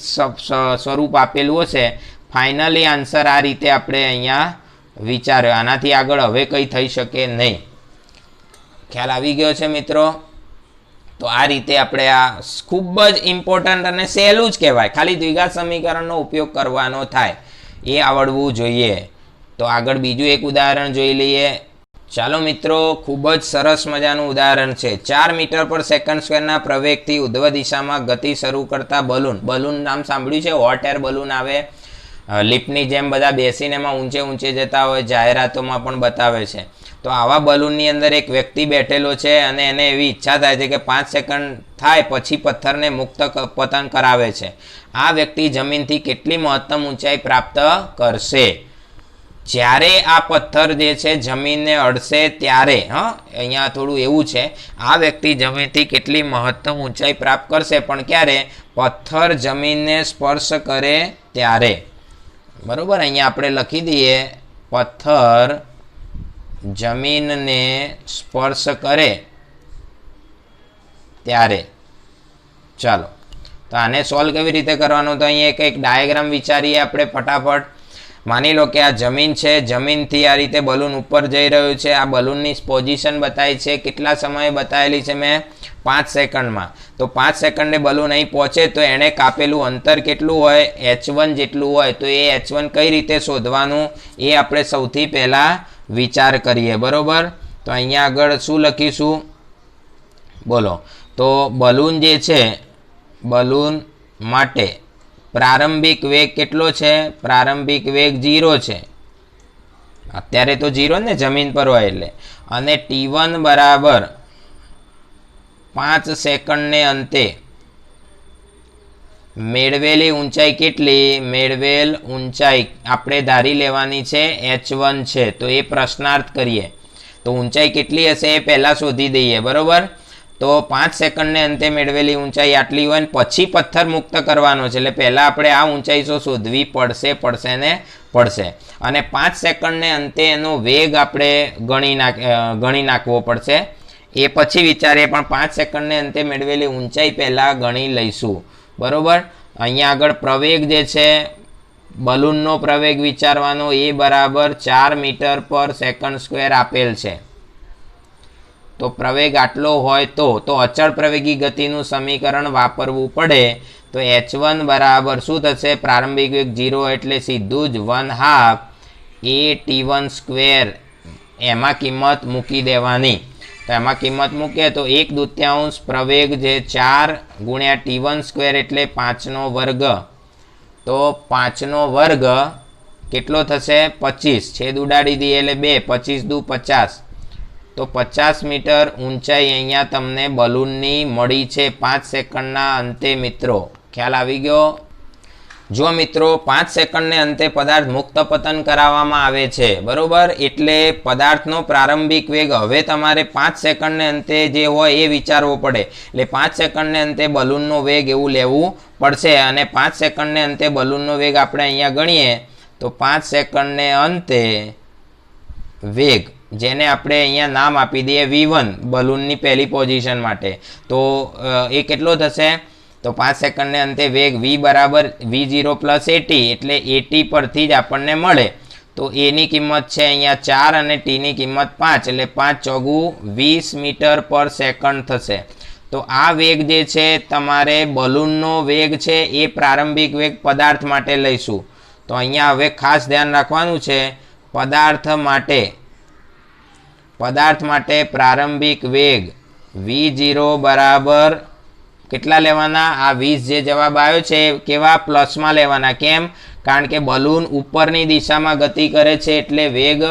[SPEAKER 1] સ્વરૂપ આપેલું હશે. ફાઇનલી આન્સર આ રીતે આપણે અહીંયા વિચાર્યો. આનાથી આગળ હવે કંઈ થઈ શકે નહીં. ખ્યાલ આવી ગયો છે મિત્રો? તો આ રીતે આપણે આ ખૂબ જ ઇમ્પોર્ટન્ટ અને સહેલું જ કહેવાય. ખાલી દ્વિઘાત સમીકરણનો ઉપયોગ કરવાનો થાય એ આવડવું જોઈએ. તો આગળ બીજું એક ઉદાહરણ જોઈ લઈએ. ચાલો મિત્રો, ખૂબ જ સરસ મજાનું ઉદાહરણ છે. 4 મીટર/સેકન્ડ² ના પ્રવેગથી ઉધ્વ દિશામાં ગતિ શરૂ કરતા બલૂન. બલૂન નામ સાંભળ્યું છે? હોટ એર બલૂન આવે લિફ્ટની જેમ, બધા બેસીને એમાં ઊંચે જતા હોય, જાહેરાતોમાં પણ બતાવે છે. તો આવા બલૂનની અંદર એક વ્યક્તિ બેઠેલો છે અને એને એવી ઈચ્છા થાય છે કે 5 સેકન્ડ થાય પછી પથ્થરને મુક્ત પતન કરાવે છે. આ વ્યક્તિ જમીનથી કેટલી મહત્તમ ઊંચાઈ પ્રાપ્ત કરશે? જ્યારે આ પથ્થર જે છે જમીનને અડશે ત્યારે, અહીંયા થોડું એવું છે, આ વ્યક્તિ જમીનથી કેટલી મહત્તમ ઊંચાઈ પ્રાપ્ત કરશે પણ ક્યારે? પથ્થર જમીનને સ્પર્શ કરે ત્યારે. બરોબર, અહીંયા આપણે લખી દઈએ પથ્થર જમીનને સ્પર્શ કરે ત્યારે. ચાલો, તો આને સોલ્વ કેવી રીતે કરવાનું? તો અહીંયા એક ડાયાગ્રામ વિચારીએ આપણે ફટાફટ. માની લો કે આ જમીન છે, જમીનથી આ રીતે બલૂન ઉપર જઈ રહ્યું છે, આ બલૂનની પોઝિશન બતાવી છે, કેટલા સમયે બતાવેલી છે મેં 5 સેકન્ડમાં. તો 5 સેકન્ડે બલૂન અહીં પહોંચે તો એણે કાપેલું અંતર કેટલું હોય, h1 જેટલું હોય. તો એ h1 કઈ રીતે શોધવાનું એ આપણે સૌથી પહેલાં વિચાર કરીએ, બરાબર. તો અહીંયા આગળ શું લખીશું બોલો. તો બલૂન જે છે, બલૂન માટે પ્રારંભિક વેગ કેટલો છે, પ્રારંભિક વેગ 0 છે. અત્યારે તો 0 ને જમીન પર હોય એટલે. અને t1 બરાબર 5 સેકન્ડને અંતે મેળવેલી ઊંચાઈ કેટલી, મેળવેલ ઊંચાઈ આપણે ધારી લેવાની છે h1 છે. તો એ પ્રશ્નાર્થ કરીએ તો ઊંચાઈ કેટલી હશે એ પહેલાં શોધી દઈએ, બરાબર. તો 5 સેકન્ડને અંતે મેળવેલી ઊંચાઈ આટલી હોય ને પછી પથ્થર મુક્ત કરવાનો છે, એટલે પહેલાં આપણે આ ઊંચાઈ તો શોધવી પડશે. અને 5 સેકન્ડને અંતે એનો વેગ આપણે ગણી નાખવો પડશે. એ પછી વિચારીએ, પણ 5 સેકન્ડને અંતે મેળવેલી ઊંચાઈ પહેલાં ગણી લઈશું, બરાબર. અહીંયા આગળ પ્રવેગ જે છે, બલૂનનો પ્રવેગ વિચારવાનો, એ બરાબર 4 મીટર પર સેકન્ડ સ્ક્વેર આપેલ છે. તો પ્રવેગ આટલો હોય તો અચળ પ્રવેગી ગતિનું સમીકરણ વાપરવું પડે. તો h1 બરાબર શું થશે, પ્રારંભિક વેગ 0 એટલે સીધું જ 1/2 at1 સ્ક્વેર એમાં કિંમત મૂકી દેવાની. તો એમાં કિંમત મૂકીએ તો 1/2 પ્રવેગ જે 4 ગુણ્યા t1 સ્ક્વેર એટલે 5નો વર્ગ. તો 5નો વર્ગ કેટલો થશે, 25. છેદ ઉડાડી દઈએ એટલે 2, 25 દુ 50. તો 50 મીટર ઊંચાઈ અહીંયા તમને બલૂનની મળી છે 5 સેકન્ડના અંતે. મિત્રો ખ્યાલ આવી ગયો. જો મિત્રો 5 સેકન્ડને અંતે પદાર્થ મુક્ત પતન કરાવવામાં આવે છે, બરોબર. એટલે પદાર્થનો પ્રારંભિક વેગ હવે તમારે 5 સેકન્ડને અંતે જે હોય એ વિચારવો પડે. એટલે 5 સેકન્ડને અંતે બલૂનનો વેગ એવું લેવું પડશે. અને 5 સેકન્ડને અંતે બલૂનનો વેગ આપણે અહીંયા ગણીએ તો 5 સેકન્ડને અંતે વેગ, જેને આપણે અહીંયા નામ આપી દઈએ v1 બલૂનની પહેલી પોઝિશન માટે, તો એ કેટલો થશે, તો 5 સેકન્ડને અંતે વેગ v બરાબર v0 પ્લસ at, એટલે at પરથી જ આપણને મળે. તો એની કિંમત છે અહીંયા 4 અને tની કિંમત 5, એટલે 5 ચોગું 20 મીટર પર સેકન્ડ થશે. તો આ વેગ જે છે તમારે બલૂનનો વેગ છે એ પ્રારંભિક વેગ પદાર્થ માટે લઈશું. તો અહીંયા હવે ખાસ ધ્યાન રાખવાનું છે, પદાર્થ માટે પ્રારંભિક વેગ v0 બરાબર કેટલા લેવાના, આ 20 જે જવાબ આવ્યો છે કેવા, પ્લસમાં લેવાના. કેમ, કારણ કે બલૂન ઉપરની દિશામાં ગતિ કરે છે એટલે વેગ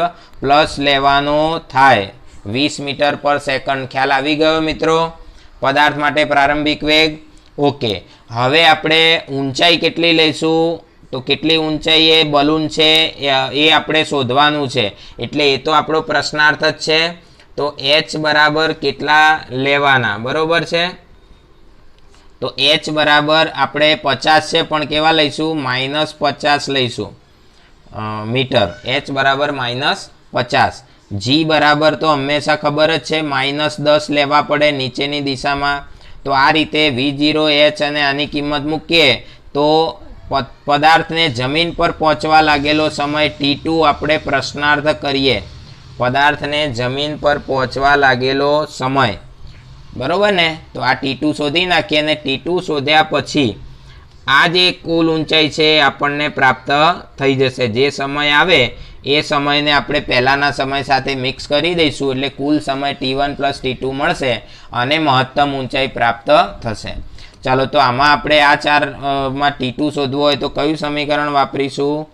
[SPEAKER 1] પ્લસ લેવાનો થાય. 20 મીટર પર સેકન્ડ. ખ્યાલ આવી ગયો મિત્રો, પદાર્થ માટે પ્રારંભિક વેગ. ઓકે, હવે આપણે ઊંચાઈ કેટલી લઈશું, તો કેટલી ઊંચાઈ એ બલૂન છે એ આપણે શોધવાનું છે. એટલે એ તો આપણો પ્રશ્નાર્થ જ છે. તો h બરાબર કેટલા લેવાના, બરોબર છે. તો h બરાબર આપણે 50 છે, પણ કેવા લઈશું, -50 લઈશું મીટર. h બરાબર -50. g બરાબર તો હંમેશા ખબર જ છે -10 લેવા પડે નીચેની દિશામાં. તો આ રીતે v0 h અને આની કિંમત મૂકીએ તો પદાર્થને જમીન પર પહોંચવા લાગેલો સમય t2 આપણે પ્રશ્નાર્થ કરીએ. પદાર્થને જમીન પર પહોંચવા લાગેલો સમય, બરોબર ને. તો આ t2 શોધી નાખીએ અને t2 શોધ્યા પછી આ જે કુલ ઊંચાઈ છે આપણને પ્રાપ્ત થઈ જશે. જે સમય આવે એ સમયને આપણે પહેલાંના સમય સાથે મિક્સ કરી દઈશું, એટલે કુલ સમય t1 પ્લસ t2 મળશે અને મહત્તમ ઊંચાઈ પ્રાપ્ત થશે. ચાલો, તો આમાં આપણે આ ચારમાં t2 શોધવું હોય તો કયું સમીકરણ વાપરીશું,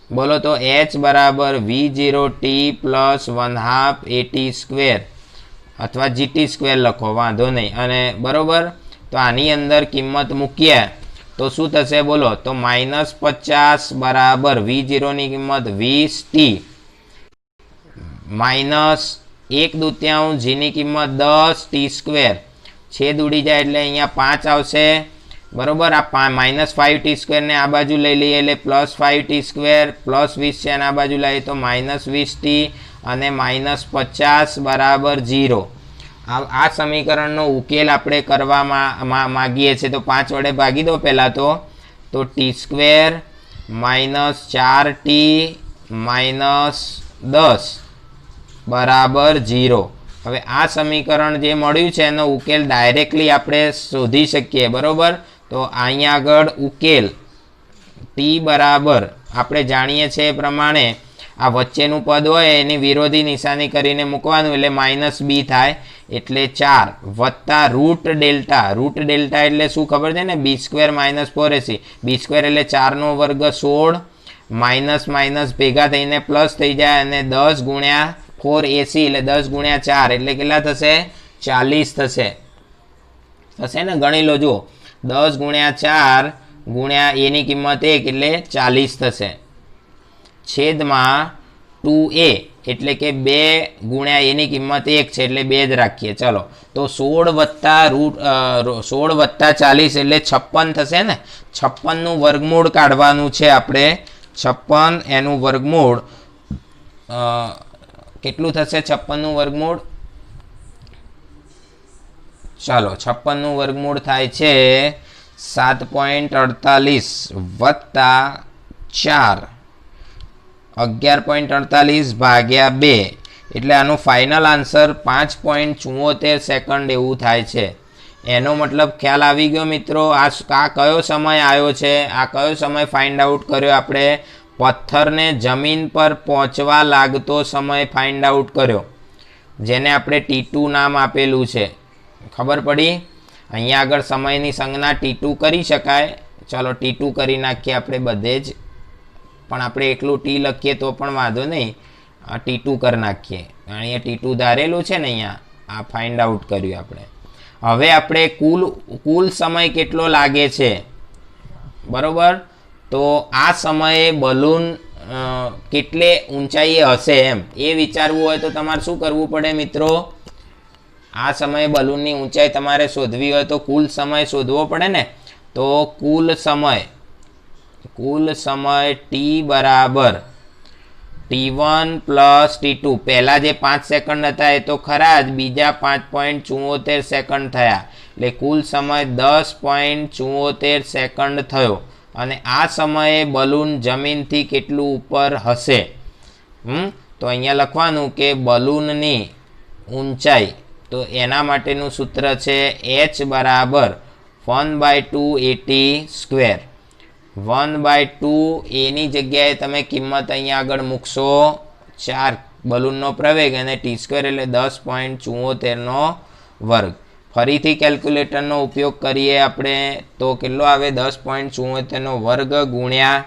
[SPEAKER 1] બોલો. તો h બરાબર v0t પ્લસ 1/2 at સ્ક્વેર અથવા gt સ્ક્વેર લખો, વાંધો નહીં. અને બરોબર, તો આની અંદર કિંમત મૂકીએ તો શું થશે બોલો. તો -50 બરાબર v0ની કિંમત 20t -1/2 gની કિંમત 10t સ્ક્વેર. છેદ ઉડી જાય એટલે અહીંયા 5 આવશે, બરોબર. આ -5t સ્ક્વેરને આ બાજુ લઈ લઈએ એટલે +5t સ્ક્વેર, +20 છે અને આ બાજુ લઈએ તો -20t અને -50 બરાબર 0. આ સમીકરણનો ઉકેલ આપણે કરવા માગીએ છીએ. તો 5 વડે ભાગી દો પહેલાં તો t સ્ક્વેર -4t -10 બરાબર 0. હવે આ સમીકરણ જે મળ્યું છે એનો ઉકેલ ડાયરેક્ટલી આપણે શોધી શકીએ, બરોબર. તો અહીંયા આગળ ઉકેલ t બરાબર આપણે જાણીએ છીએ એ પ્રમાણે આ વચ્ચેનું પદ હોય એની વિરોધી નિશાની કરીને મૂકવાનું એટલે -b થાય, એટલે 4 વત્તા રૂટ ડેલ્ટા એટલે શું ખબર છે ને, b² - 4ac. b² એટલે 4નો વર્ગ 16 માઇનસ ભેગા થઈને પ્લસ થઈ જાય અને 10 ગુણ્યા 4ac એટલે 10 ગુણ્યા 4 એટલે કેટલા થશે, 40 થશે ને. ગણી લો, જુઓ 10 ગુણ્યા 4 ગુણ્યા એની કિંમત 1 એટલે 40 થશે, છેદમાં 2a એટલે કે 2 ગુણ્યા એની કિંમત 1 છે એટલે 2 જ રાખીએ. ચલો તો 16 વત્તા 40 એટલે 56 થશે ને. 56નું વર્ગમૂળ કાઢવાનું છે આપણે. 56 એનું વર્ગમૂળ કેટલું થશે? 56નું વર્ગમૂળ, ચાલો 56નું વર્ગમૂળ થાય છે 7.48 વત્તા 4 11.48 ભાગ્યા 2 એટલે આનું ફાઇનલ આન્સર 5.74 સેકન્ડ એવું થાય છે. એનો મતલબ ખ્યાલ આવી ગયો મિત્રો. આ કયો સમય આવ્યો છે, આ કયો સમય ફાઇન્ડ આઉટ કર્યો આપણે? પથ્થરને જમીન પર પહોંચવા લાગતો સમય ફાઇન્ડ આઉટ કર્યો, જેને આપણે T2 નામ આપેલું છે. ખબર પડી? અહીંયા આગળ સમયની સંજ્ઞા T2 કરી શકાય. ચલો T2 કરી નાખીએ આપણે બધે જ, પણ આપણે એકલું T લખીએ તો પણ વાંધો નહીં, આ T2 કરી નાખીએ. અહીંયા T2 ધારેલું છે ને, અહીંયા આ ફાઇન્ડ આઉટ કર્યું આપણે. હવે આપણે કુલ સમય કેટલો લાગે છે, બરોબર. તો આ સમયે બલૂન કેટલે ઊંચાઈએ હશે એમ એ વિચારવું હોય તો તમારે શું કરવું પડે મિત્રો? આ સમયે બલૂનની ઊંચાઈ તમારે શોધવી હોય તો કુલ સમય શોધવો પડે ને. તો કુલ સમય t બરાબર t1 પ્લસ t2. પહેલા જે 5 સેકન્ડ હતા એ તો ખરા જ, બીજા 5.74 સેકન્ડ થયા એટલે કુલ સમય 10.74 સેકન્ડ થયો. અને આ સમયે બલૂન જમીનથી કેટલું ઉપર હશે? તો અહીંયા લખવાનું કે બલૂનની ઊંચાઈ, તો એના માટેનું સૂત્ર છે h બરાબર 1/2at². 1/2 એની જગ્યાએ તમે કિંમત અહીંયા આગળ મૂકશો 4 બલૂનનો પ્રવેગ અને t² એટલે 10.74નો વર્ગ. ફરીથી કેલ્ક્યુલેટરનો ઉપયોગ કરીએ આપણે તો કેટલો આવે? 10.74નો વર્ગ ગુણ્યા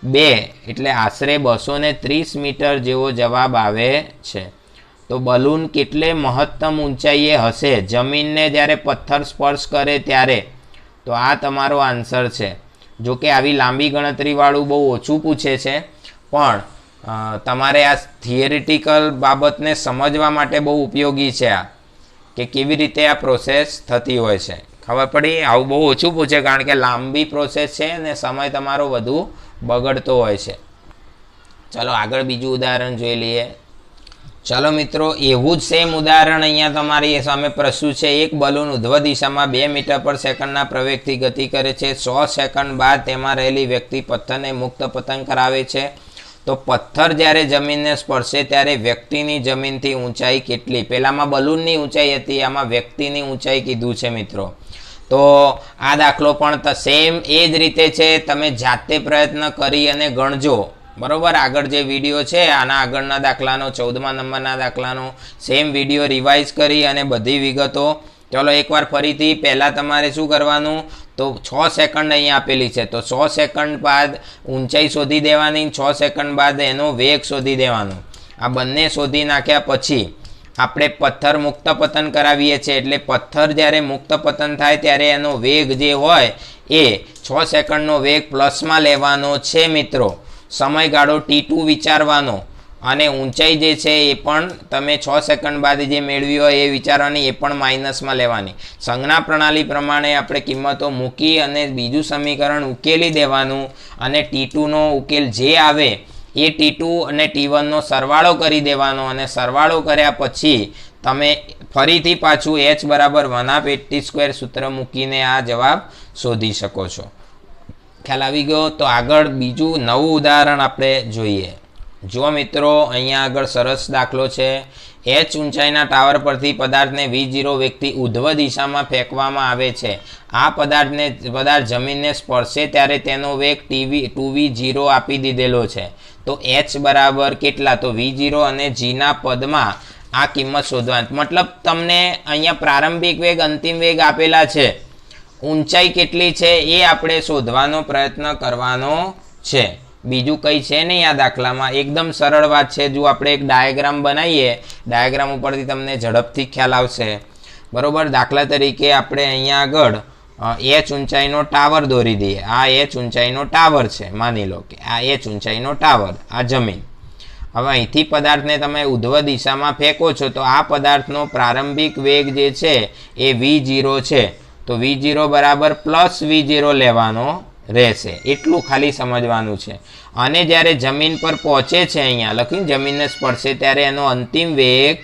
[SPEAKER 1] 2 એટલે આશરે 230 મીટર જેવો જવાબ આવે છે. તો બલૂન કેટલે મહત્તમ ઊંચાઈએ હશે જમીનને જ્યારે પથ્થર સ્પર્શ કરે ત્યારે? તો આ તમારો આન્સર છે. જો કે આવી લાંબી ગણતરીવાળું બહુ ઓછું પૂછે છે, પણ તમારે આ થિયરિટિકલ બાબતને સમજવા માટે બહુ ઉપયોગી છે આ, કે કેવી રીતે આ પ્રોસેસ થતી હોય છે. ખબર પડી? આવું બહુ ઓછું પૂછે કારણ કે લાંબી પ્રોસેસ છે અને સમય તમારો વધુ બગડતો હોય છે. ચલો આગળ બીજું ઉદાહરણ જોઈ લઈએ. ચલો મિત્રો, એવું જ સેમ ઉદાહરણ અહીંયા તમારી સામે પ્રસ્તુત છે. એક બલૂન ઉધ્વ દિશામાં 2 મીટર પર સેકન્ડના પ્રવેગથી ગતિ કરે છે. 100 સેકન્ડ બાદ તેમાં રહેલી વ્યક્તિ પથ્થરને મુક્ત પતન કરાવે છે. તો પથ્થર જ્યારે જમીનને સ્પર્શે ત્યારે વ્યક્તિની જમીનથી ઊંચાઈ કેટલી? પહેલામાં બલૂનની ઊંચાઈ હતી, આમાં વ્યક્તિની ઊંચાઈ કીધું છે મિત્રો. તો આ દાખલો પણ સેમ એ જ રીતે છે. તમે જાતે પ્રયત્ન કરી અને ગણજો, બરોબર. આગળ જે વિડીયો છે આના આગળના દાખલાનો 14મા નંબરના દાખલાનો સેમ વિડીયો રિવાઇઝ કરી અને બધી વિગતો. ચલો એકવાર ફરીથી પહેલાં તમારે શું કરવાનું? તો 6 સેકન્ડ અહીંયા આપેલી છે, તો 100 સેકન્ડ બાદ ઊંચાઈ શોધી દેવાની, 6 સેકન્ડ બાદ એનો વેગ શોધી દેવાનો. આ બંને શોધી નાખ્યા પછી આપણે પથ્થર મુક્ત પતન કરાવીએ છીએ, એટલે પથ્થર જ્યારે મુક્ત પતન થાય ત્યારે એનો વેગ જે હોય એ 6 સેકન્ડનો વેગ પ્લસમાં લેવાનો છે મિત્રો. સમયગાળો t2 વિચારવાનો અને ઊંચાઈ જે છે એ પણ તમે 6 સેકન્ડ બાદ જે મેળવી હોય એ વિચારવાની, એ પણ માઇનસમાં લેવાની. સંજ્ઞા પ્રણાલી પ્રમાણે આપણે કિંમતો મૂકી અને બીજું સમીકરણ ઉકેલી દેવાનું અને t2નો ઉકેલ જે આવે એ t2 અને t1નો સરવાળો કરી દેવાનો અને સરવાળો કર્યા પછી તમે ફરીથી પાછું h બરાબર 1/80² સૂત્ર મૂકીને આ જવાબ શોધી શકો છો. ખ્યાલ આવી ગયો? તો આગળ બીજું નવું ઉદાહરણ આપણે જોઈએ. જો મિત્રો અહીંયા આગળ સરસ દાખલો છે. h ઊંચાઈના ટાવર પરથી પદાર્થને v0 વેગથી ઉધ્વ દિશામાં ફેંકવામાં આવે છે. આ પદાર્થ જમીનને સ્પર્શે ત્યારે તેનો વેગ 2v0 આપી દીધેલો છે. તો h બરાબર કેટલા? તો v0 અને g ના પદમાં આ કિંમત શોધવાની. મતલબ તમને અહીંયા પ્રારંભિક વેગ, અંતિમ વેગ આપેલા છે, ઊંચાઈ કેટલી છે એ આપણે શોધવાનો પ્રયત્ન કરવાનો છે. બીજું કંઈ છે નહીં આ દાખલામાં. એકદમ સરળ વાત છે. જો આપણે એક ડાયાગ્રામ બનાવીએ, ડાયાગ્રામ ઉપરથી તમને ઝડપથી ખ્યાલ આવશે. બરોબર. દાખલા તરીકે આપણે અહીંયા આગળ h ઊંચાઈનો ટાવર દોરી દઈએ. આ h ઊંચાઈનો ટાવર છે, માની લો કે આ h ઊંચાઈનો ટાવર, આ જમીન. હવે અહીંથી પદાર્થને તમે ઉધ્વ દિશામાં ફેંકો છો તો આ પદાર્થનો પ્રારંભિક વેગ જે છે એ v0 છે. તો v0 બરાબર પ્લસ v0 લેવાનો રહેશે. એટલું ખાલી સમજવાનું છે. અને જ્યારે જમીન પર પહોંચે છે, અહીંયા લખ્યું જમીનને સ્પર્શે ત્યારે એનો અંતિમ વેગ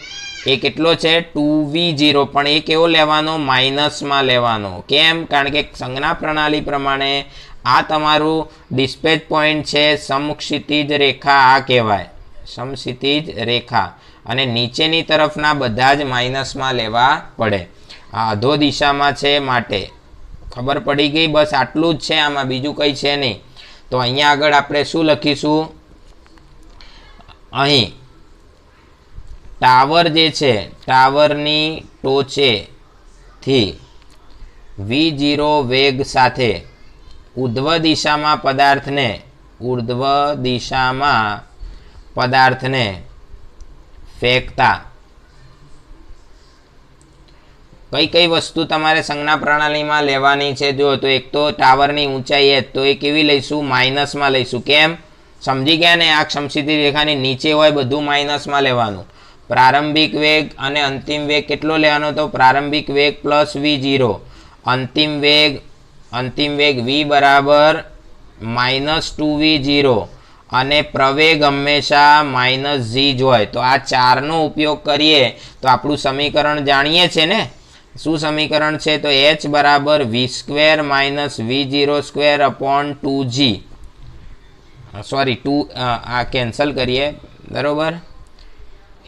[SPEAKER 1] એ કેટલો છે? 2v0. પણ એ કેવો લેવાનો? માઇનસમાં લેવાનો. કેમ? કારણ કે સંજ્ઞા પ્રણાલી પ્રમાણે આ તમારું ડિસ્પેચ પોઈન્ટ છે, સમક્ષિતિજ રેખા આ કહેવાય, સમક્ષિતિજ રેખા. અને નીચેની તરફના બધા જ માઇનસમાં લેવા પડે. આ અધો દિશામાં છે માટે ખબર પડી ગઈ? બસ આટલું જ છે, આમાં બીજું કંઈ છે નહીં. તો અહીંયા આગળ આપણે શું લખીશું? અહીં ટાવર જે છે, ટાવરની ટોચેથી v0 વેગ સાથે ઉર્ધ્વ દિશામાં પદાર્થને ફેંકતા કઈ કઈ વસ્તુ તમારે સંજ્ઞા પ્રણાલીમાં લેવાની છે? જો તો એક તો ટાવરની ઊંચાઈ h, તો એ કેવી લઈશું? માઇનસમાં લઈશું. કેમ? સમજી ગયા ને? આ સમક્ષિતિજ રેખાની નીચે હોય બધું માઇનસમાં લેવાનું. પ્રારંભિક વેગ અને અંતિમ વેગ કેટલો લેવાનો? તો પ્રારંભિક વેગ પ્લસ v0, અંતિમ વેગ v બરાબર -2v0 અને પ્રવેગ હંમેશા -g જ હોય. તો આ ચારનો ઉપયોગ કરીએ તો આપણું સમીકરણ જાણીએ છીએ ને? શું સમીકરણ છે? તો h બરાબર v² v0² upon 2g. Sorry, 2 આ કેન્સલ કરીએ. બરોબર.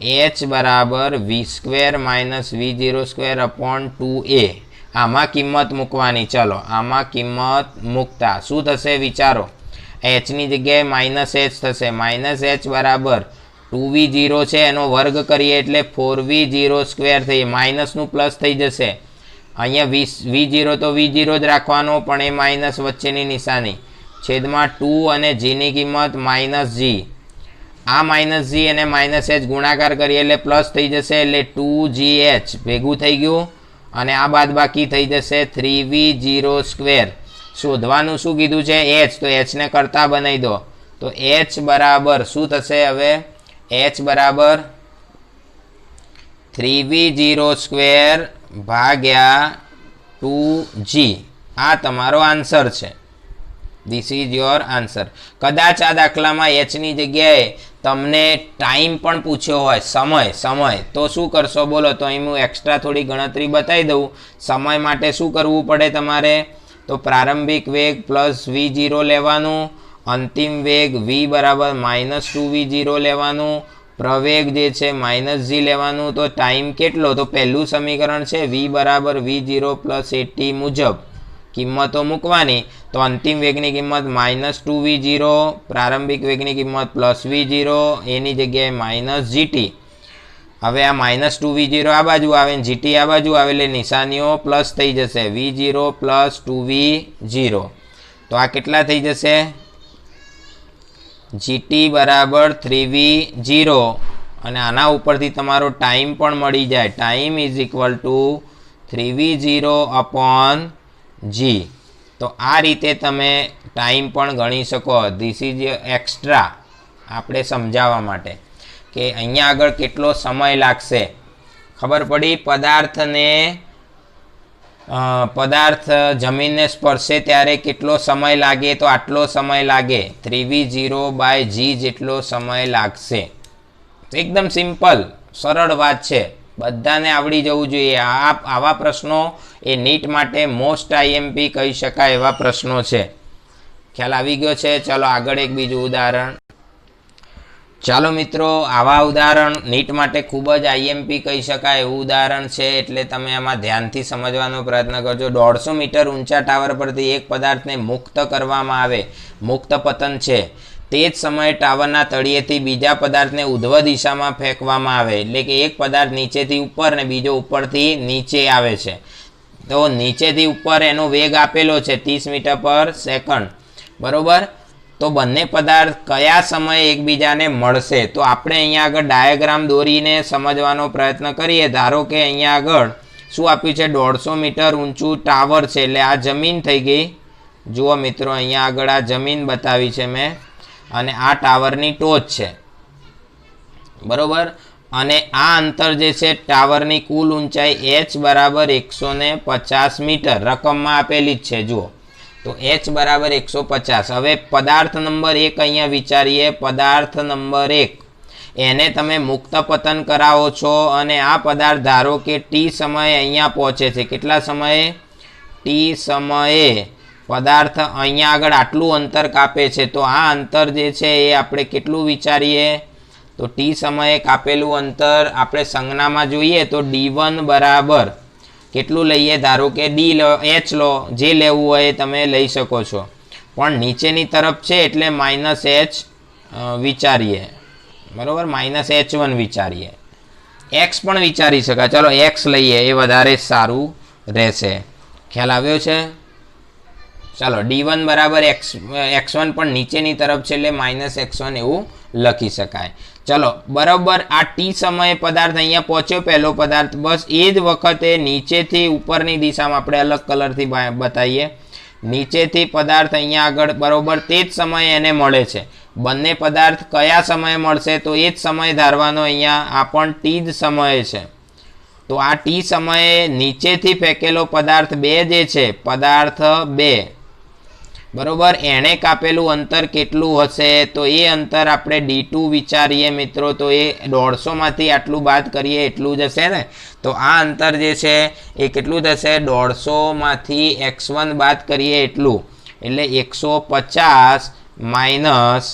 [SPEAKER 1] h બરાબર v² v0² અપોન 2a. આમાં કિંમત મૂકવાની. ચલો આમાં કિંમત મૂકતા શું થશે વિચારો? h ની જગ્યાએ -h થશે. -h બરાબર 2v0 છે, એનો વર્ગ કરીએ એટલે 4v0² થઈ, માઇનસનું પ્લસ થઈ જશે. અહીંયા v0 તો v0 જ રાખવાનો, પણ એ માઇનસ વચ્ચેની નિશાની, છેદમાં 2 અને g ની કિંમત -g. આ -g અને -h ગુણાકાર કરીએ એટલે પ્લસ થઈ જશે, એટલે 2gh ભેગું થઈ ગયું. અને આ બાદ બાકી થઈ જશે 3v0². શોધવાનું શું કીધું છે? h. તો h ને કરતા બનાવી દો. તો h બરાબર શું થશે? હવે h બરાબર 3v0² ભાગ્યા 2g. આ તમારો આન્સર છે. This is your answer. કદાચ આ દાખલામાં h ની જગ્યાએ તમને ટાઈમ પણ પૂછ્યો હોય, સમય, તો શું કરશો બોલો? તો અહીં હું એક્સ્ટ્રા થોડી ગણતરી બતાવી દઉં. સમય માટે શું કરવું પડે તમારે? તો પ્રારંભિક વેગ પ્લસ v0 લેવાનું, અંતિમ વેગ v બરાબર -2v0 લેવાનું, પ્રવેગ જે છે -g લેવાનું. તો ટાઈમ કેટલો? તો પહેલું સમીકરણ છે v બરાબર v0 + at મુજબ કિંમતો મૂકવાની. તો અંતિમ વેગની કિંમત -2v0, પ્રારંભિક વેગની કિંમત +v0, એની જગ્યાએ -gt. હવે આ -2v0 આ બાજુ આવે ને gt આ બાજુ આવે એટલે નિશાનીઓ પ્લસ થઈ જશે, v0 + 2v0. તો આ કેટલા થઈ જશે? gt બરાબર 3v0 અને આના ઉપરથી તમારો ટાઈમ પણ મળી જાય. Time is equal to 3v0 upon g. તો આ રીતે તમે ટાઈમ પણ ગણી શકો. ધીસ ઇઝ એક્સ્ટ્રા આપણે સમજાવવા માટે કે અહીંયા આગળ કેટલો સમય લાગશે. ખબર પડી? પદાર્થ જમીનને સ્પર્શે ત્યારે કેટલો સમય લાગે? તો આટલો સમય લાગે. 3v0/g જેટલો સમય લાગશે. એકદમ સિમ્પલ, સરળ વાત છે, બધાને આવડી જવું જોઈએ. આવા પ્રશ્નો એ નીટ માટે મોસ્ટ IMP કહી શકાય એવા પ્રશ્નો છે. ખ્યાલ આવી ગયો છે? ચાલો આગળ એક બીજું ઉદાહરણ. ચાલો મિત્રો, આવા ઉદાહરણ નીટ માટે ખૂબ જ આઈએમપી કહી શકાય એવું ઉદાહરણ છે, એટલે તમે આમાં ધ્યાનથી સમજવાનો પ્રયત્ન કરજો. 150 મીટર ઊંચા ટાવર પરથી એક પદાર્થને મુક્ત કરવામાં આવે, મુક્ત પતન છે. તે જ સમયે ટાવરના તળિયેથી બીજા પદાર્થને ઉધ્વ દિશામાં ફેંકવામાં આવે, એટલે કે એક પદાર્થ નીચેથી ઉપર ને બીજો ઉપરથી નીચે આવે છે. તો નીચેથી ઉપર એનો વેગ આપેલો છે 30 મીટર પર સેકન્ડ, બરોબર. તો બંને પદાર્થ કયા સમયે એકબીજાને મળશે? તો આપણે અહીંયા આગળ ડાયાગ્રામ દોરીને સમજવાનો પ્રયત્ન કરીએ. ધારો કે અહીંયા આગળ શું આપ્યું છે? 150 મીટર ઊંચું ટાવર છે, એટલે આ જમીન થઈ ગઈ. જુઓ મિત્રો, અહીંયા આગળ આ જમીન બતાવી છે મેં, અને આ ટાવરની ટોચ છે, બરોબર. અને આ અંતર જે છે ટાવરની કુલ ઊંચાઈ h બરાબર 150 મીટર રકમમાં આપેલી જ છે. જુઓ, તો h બરાબર 150. હવે પદાર્થ નંબર 1 અહીંયા વિચારીએ. પદાર્થ નંબર 1 એને તમે મુક્ત પતન કરાવો છો, અને આ પદાર્થ ધારો કે t સમયે અહીંયા પહોંચે છે. કેટલા સમયે? t સમયે પદાર્થ અહીંયા આગળ આટલું અંતર કાપે છે. તો આ અંતર જે છે એ આપણે કેટલું વિચારીએ? તો t સમયે કાપેલું અંતર આપણે સંજ્ઞામાં જોઈએ તો d1 બરાબર કેટલું લઈએ? ધારો કે h લો, જે લેવું હોય તમે લઈ શકો છો, પણ નીચેની તરફ છે એટલે -h વિચારીએ, બરાબર. -h1 વિચારીએ. x પણ વિચારી શકાય. ચાલો x લઈએ, એ વધારે સારું રહેશે. ખ્યાલ આવ્યો છે? ચાલો, d1 બરાબર x1 પણ નીચેની તરફ છે એટલે -x1 એવું લખી શકાય. ચલો, બરાબર. આ t સમયે પદાર્થ અહીંયા પહોંચ્યો, પહેલો પદાર્થ. બસ એ જ વખતે નીચેથી ઉપરની દિશામાં આપણે અલગ કલરથી બતાવીએ. નીચેથી પદાર્થ અહીંયા આગળ, બરાબર, તે જ સમયે એને મળે છે. બંને પદાર્થ કયા સમયે મળશે? તો એ જ સમય ધારવાનો. અહીંયા આ પણ t જ સમયે છે. તો આ t સમયે નીચેથી ફેંકેલો પદાર્થ 2 જે છે, પદાર્થ 2, બરોબર, એણે કાપેલું અંતર કેટલું હશે? તો એ અંતર આપણે d2 વિચારીએ મિત્રો. તો એ 150 માંથી આટલું બાદ કરીએ એટલું જ હશે ને. તો આ અંતર જે છે એ કેટલું થશે? 150 માંથી x1 બાદ કરીએ એટલું, એટલે 150 માઇનસ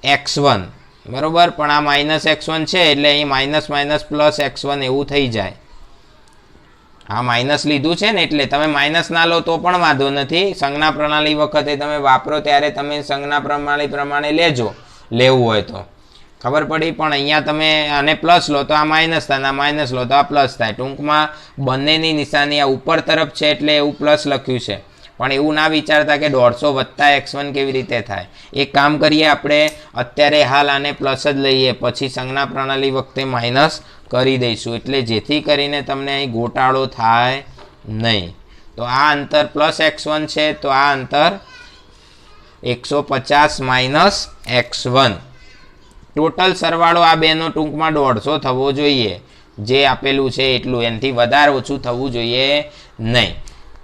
[SPEAKER 1] x1, બરોબર. પણ આ -x1 છે એટલે અહીં માઇનસ +x1 એવું થઈ જાય. આ માઇનસ લીધું છે ને, એટલે તમે માઇનસ ના લો તો પણ વાંધો નથી. સંજ્ઞા પ્રણાલી વખતે તમે વાપરો ત્યારે તમે સંજ્ઞા પ્રણાલી પ્રમાણે લેજો, લેવું હોય તો. ખબર પડી? પણ અહીંયા તમે આને પ્લસ લો તો આ માઇનસ થાય, આ માઇનસ લો તો આ પ્લસ થાય. ટૂંકમાં બંનેની નિશાની આ ઉપર તરફ છે એટલે એવું પ્લસ લખ્યું છે. પણ એવું ના વિચારતા કે 150 + x1 કેવી રીતે થાય. એક કામ કરીએ, આપણે અત્યારે હાલ આને પ્લસ જ લઈએ, પછી સંજ્ઞા પ્રણાલી વખતે માઇનસ કરી દઈશું, એટલે જેથી કરીને તમને અહીં ગોટાળો થાય નહીં. તો આ અંતર +x1 છે, તો આ અંતર 150 - x1. ટોટલ સરવાળો આ બેનો ટૂંકમાં 150 થવો જોઈએ, જે આપેલું છે એટલું. એનાથી વધારે ઓછું થવું જોઈએ નહીં.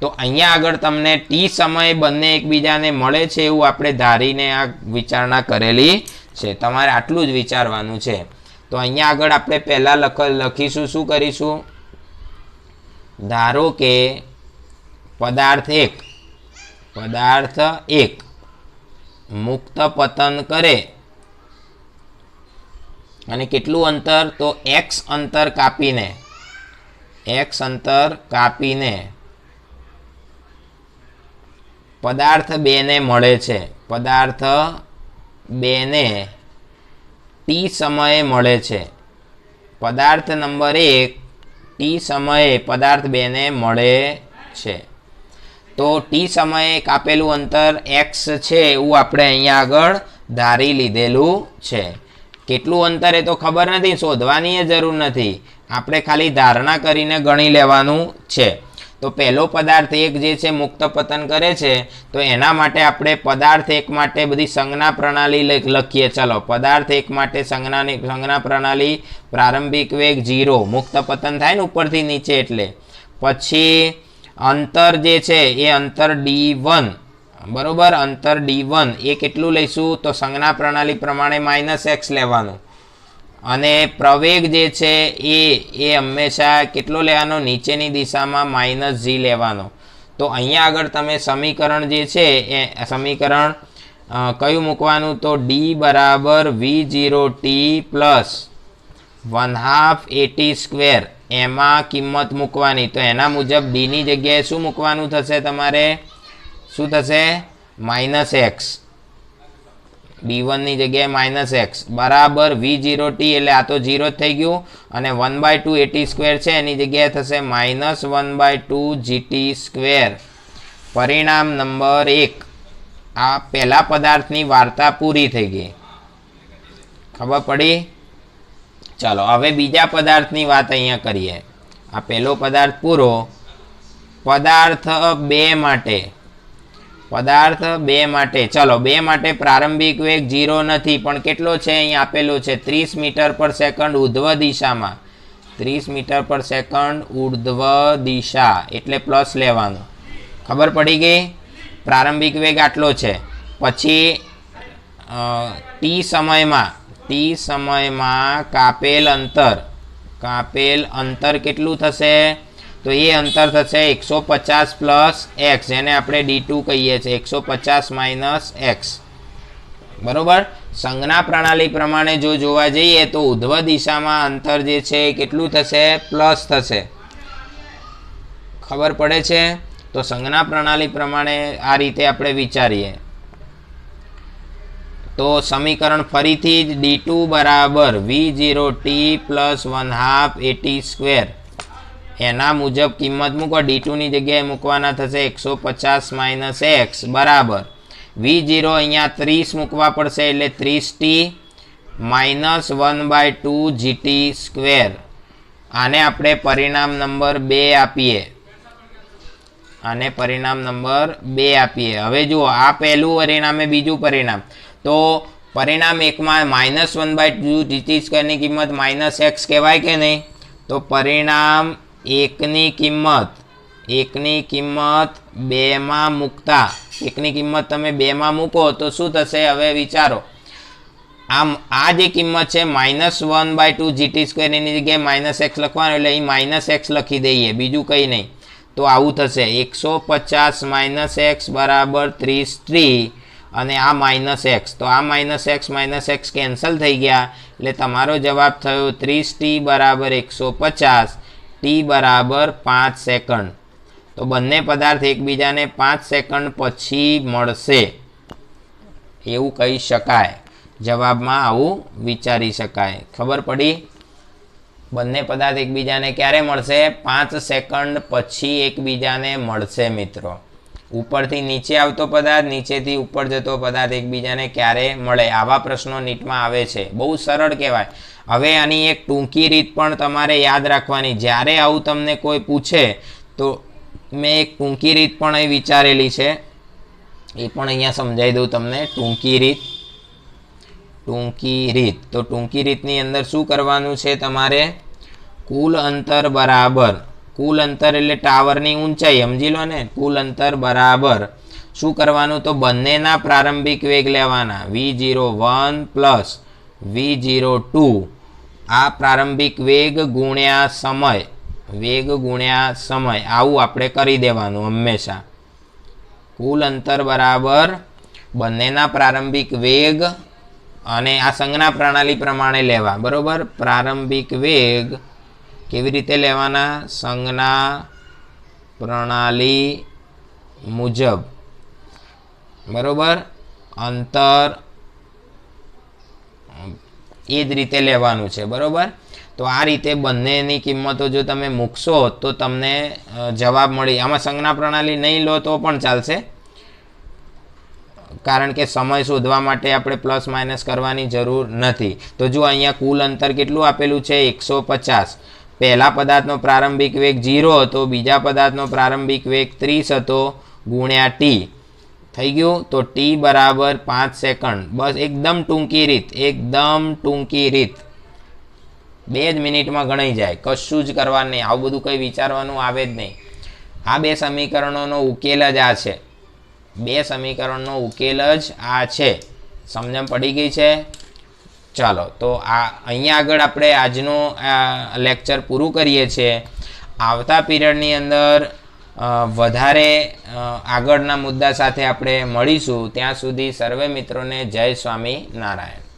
[SPEAKER 1] તો અહીંયા આગળ તમને t સમયે બંને એકબીજાને મળે છે એવું આપણે ધારીને આ વિચારણા કરેલી છે. તમારે આટલું જ વિચારવાનું છે. તો અહીંયા આગળ આપણે પહેલાં લખીશું, શું કરીશું? ધારો કે પદાર્થ 1 મુક્ત પતન કરે, અને કેટલું અંતર? તો x અંતર કાપીને પદાર્થ 2 ને મળે છે. પદાર્થ 2 ને t સમયે મળે છે. પદાર્થ નંબર 1 t સમયે પદાર્થ 2 ને મળે છે. તો t સમયે કાપેલું અંતર x છે એવું આપણે અહીંયા આગળ ધારી લીધેલું છે. કેટલું અંતર એ તો ખબર નથી, શોધવાની જરૂર નથી, આપણે ખાલી ધારણા કરીને ગણી લેવાનું છે. તો પહેલો પદાર્થ 1 જે છે મુક્ત પતન કરે છે, તો એના માટે આપણે પદાર્થ 1 માટે બધી સંજ્ઞા પ્રણાલી લખીએ. ચલો, પદાર્થ 1 માટે સંજ્ઞા પ્રણાલી, પ્રારંભિક વેગ 0, મુક્ત પતન થાય ને ઉપરથી નીચે એટલે. પછી અંતર જે છે એ અંતર d1, બરોબર. અંતર d1 એ કેટલું લઈશું? તો સંજ્ઞા પ્રણાલી પ્રમાણે -x લેવાનું. અને પ્રવેગ જે છે એ હંમેશા કેટલો લેવાનો? નીચેની દિશામાં -g લેવાનો. તો અહીંયા આગળ તમે સમીકરણ જે છે એ સમીકરણ કયું મૂકવાનું? તો ડી બરાબર V0t પ્લસ 1/2 AT સ્ક્વેર એમાં કિંમત મૂકવાની. તો એના મુજબ ડીની જગ્યાએ શું મૂકવાનું થશે તમારે? શું થશે? -x. d1 ની જગ્યાએ -x બરાબર V0t એટલે આ તો 0 જ થઈ ગયું અને 1/2 AT સ્ક્વેર છે એની જગ્યાએ થશે -1/2 GT સ્ક્વેર. પરિણામ નંબર 1. આ પહેલા પદાર્થની વાર્તા પૂરી થઈ ગઈ. ખબર પડી? ચાલો હવે બીજા પદાર્થની વાત અહીંયા કરીએ. આ પહેલો પદાર્થ પૂરો. પદાર્થ 2 માટે ચલો 2 માટે પ્રારંભિક વેગ 0 નથી પણ કેટલો છે? અહીં આપેલો છે 30 મીટર પર સેકન્ડ ઉર્ધ્વ દિશામાં. 30 મીટર પર સેકન્ડ ઉર્ધ્વ દિશા એટલે પ્લસ લેવાનું. ખબર પડી ગઈ? પ્રારંભિક વેગ આટલો છે. પછી t સમયમાં કાપેલ અંતર કેટલું થશે? તો એ અંતર થશે 150 પ્લસ x જેને આપણે d2 કહીએ છીએ. 150 - x બરોબર. સંજ્ઞા પ્રણાલી પ્રમાણે જો જોવા જઈએ તો ઉર્ધ્વ દિશામાં અંતર જે છે એ કેટલું થશે? પ્લસ થશે. ખબર પડે છે? તો સંજ્ઞા પ્રણાલી પ્રમાણે આ રીતે આપણે વિચારીએ તો સમીકરણ ફરીથી જ d2 બરાબર V0t પ્લસ 1/2 AT સ્ક્વેર એના મુજબ કિંમત મૂકો. d2 ની જગ્યાએ મૂકવાના થશે 150 - x બરાબર V0 અહીંયા 30 મૂકવા પડશે એટલે 30t -1/2 GT સ્ક્વેર. આને આપણે પરિણામ નંબર 2 આપીએ. હવે જુઓ આ પહેલું પરિણામ બીજું પરિણામ. તો પરિણામ 1માં -1/2 GT સ્ક્વેરની કિંમત -x કહેવાય કે નહીં? તો પરિણામ 1ની કિંમત 2માં મૂકતા 1ની કિંમત તમે 2માં મૂકો તો શું થશે? હવે વિચારો. આ જે કિંમત છે -1/2 GT સ્ક્વેર એની જગ્યાએ -x લખવાનું એટલે અહીં -x લખી દઈએ, બીજું કંઈ નહીં. તો આવું થશે 150 - x બરાબર 30t અને આ -x. તો આ -x કેન્સલ થઈ ગયા એટલે તમારો જવાબ થયો 30t બરાબર 150, t બરાબર 5 સેકન્ડ. તો બંને પદાર્થ એકબીજાને 5 સેકન્ડ પછી મળશે એવું કહી શકાય. જવાબમાં આવું વિચારી શકાય. ખબર પડી? બંને પદાર્થ એકબીજાને ક્યારે મળશે? 5 સેકન્ડ પછી એકબીજાને મળશે મિત્રો. ઉપરથી નીચે આવતો પદાર્થ, નીચેથી ઉપર જતો પદાર્થ એકબીજાને ક્યારે મળે? આવા પ્રશ્નો નીટમાં આવે છે. બહુ સરળ કહેવાય. હવે આની એક ટૂંકી રીત પણ તમારે યાદ રાખવાની. જ્યારે આવું તમને કોઈ પૂછે તો મેં એક ટૂંકી રીત પણ અહીં વિચારેલી છે, એ પણ અહીંયા સમજાવી દઉં તમને. ટૂંકી રીત તો ટૂંકી રીતની અંદર શું કરવાનું છે તમારે? કુલ અંતર બરાબર, કુલ અંતર એટલે ટાવરની ઊંચાઈ, સમજી લો ને. કુલ અંતર બરાબર શું કરવાનું? તો બંનેના પ્રારંભિક વેગ લેવાના. V01 પ્લસ V02 આ પ્રારંભિક વેગ ગુણ્યા સમય, આવું આપણે કરી દેવાનું હંમેશા. કુલ અંતર બરાબર બંનેના પ્રારંભિક વેગ અને આ સંજ્ઞા પ્રણાલી પ્રમાણે લેવા. બરોબર? પ્રારંભિક વેગ કેવી રીતે લેવાના? સંજ્ઞા પ્રણાલી મુજબ. બરોબર? અંતર એ જ રીતે લેવાનું છે. બરોબર? તો આ રીતે બંનેની કિંમતો જો તમે મૂકશો તો તમને જવાબ મળી. આમાં સંજ્ઞા પ્રણાલી નહીં લો તો પણ ચાલશે, કારણ કે સમય શોધવા માટે આપણે પ્લસ માઇનસ કરવાની જરૂર નથી. તો જો અહીંયા કુલ અંતર કેટલું આપેલું છે? 150. પહેલા પદાર્થનો પ્રારંભિક વેગ 0 હતો, બીજા પદાર્થનો પ્રારંભિક વેગ 30 હતો, ગુણ્યા t થઈ ગયું. તો t બરાબર 5 સેકન્ડ. બસ એકદમ ટૂંકી રીત, 2 જ મિનિટમાં ગણાઈ જાય. કશું જ કરવાનું નહીં, આવું બધું કંઈ વિચારવાનું આવે જ નહીં. આ બે સમીકરણોનો ઉકેલ જ આ છે. સમજણ પડી ગઈ છે? ચાલો તો અહીંયા આગળ આપણે આજનો લેક્ચર પૂરું કરીએ છીએ. આવતા પીરિયડની અંદર વધારે આગળના મુદ્દા સાથે આપણે મળીશું. ત્યાં સુધી સર્વે મિત્રોને જય સ્વામી નારાયણ.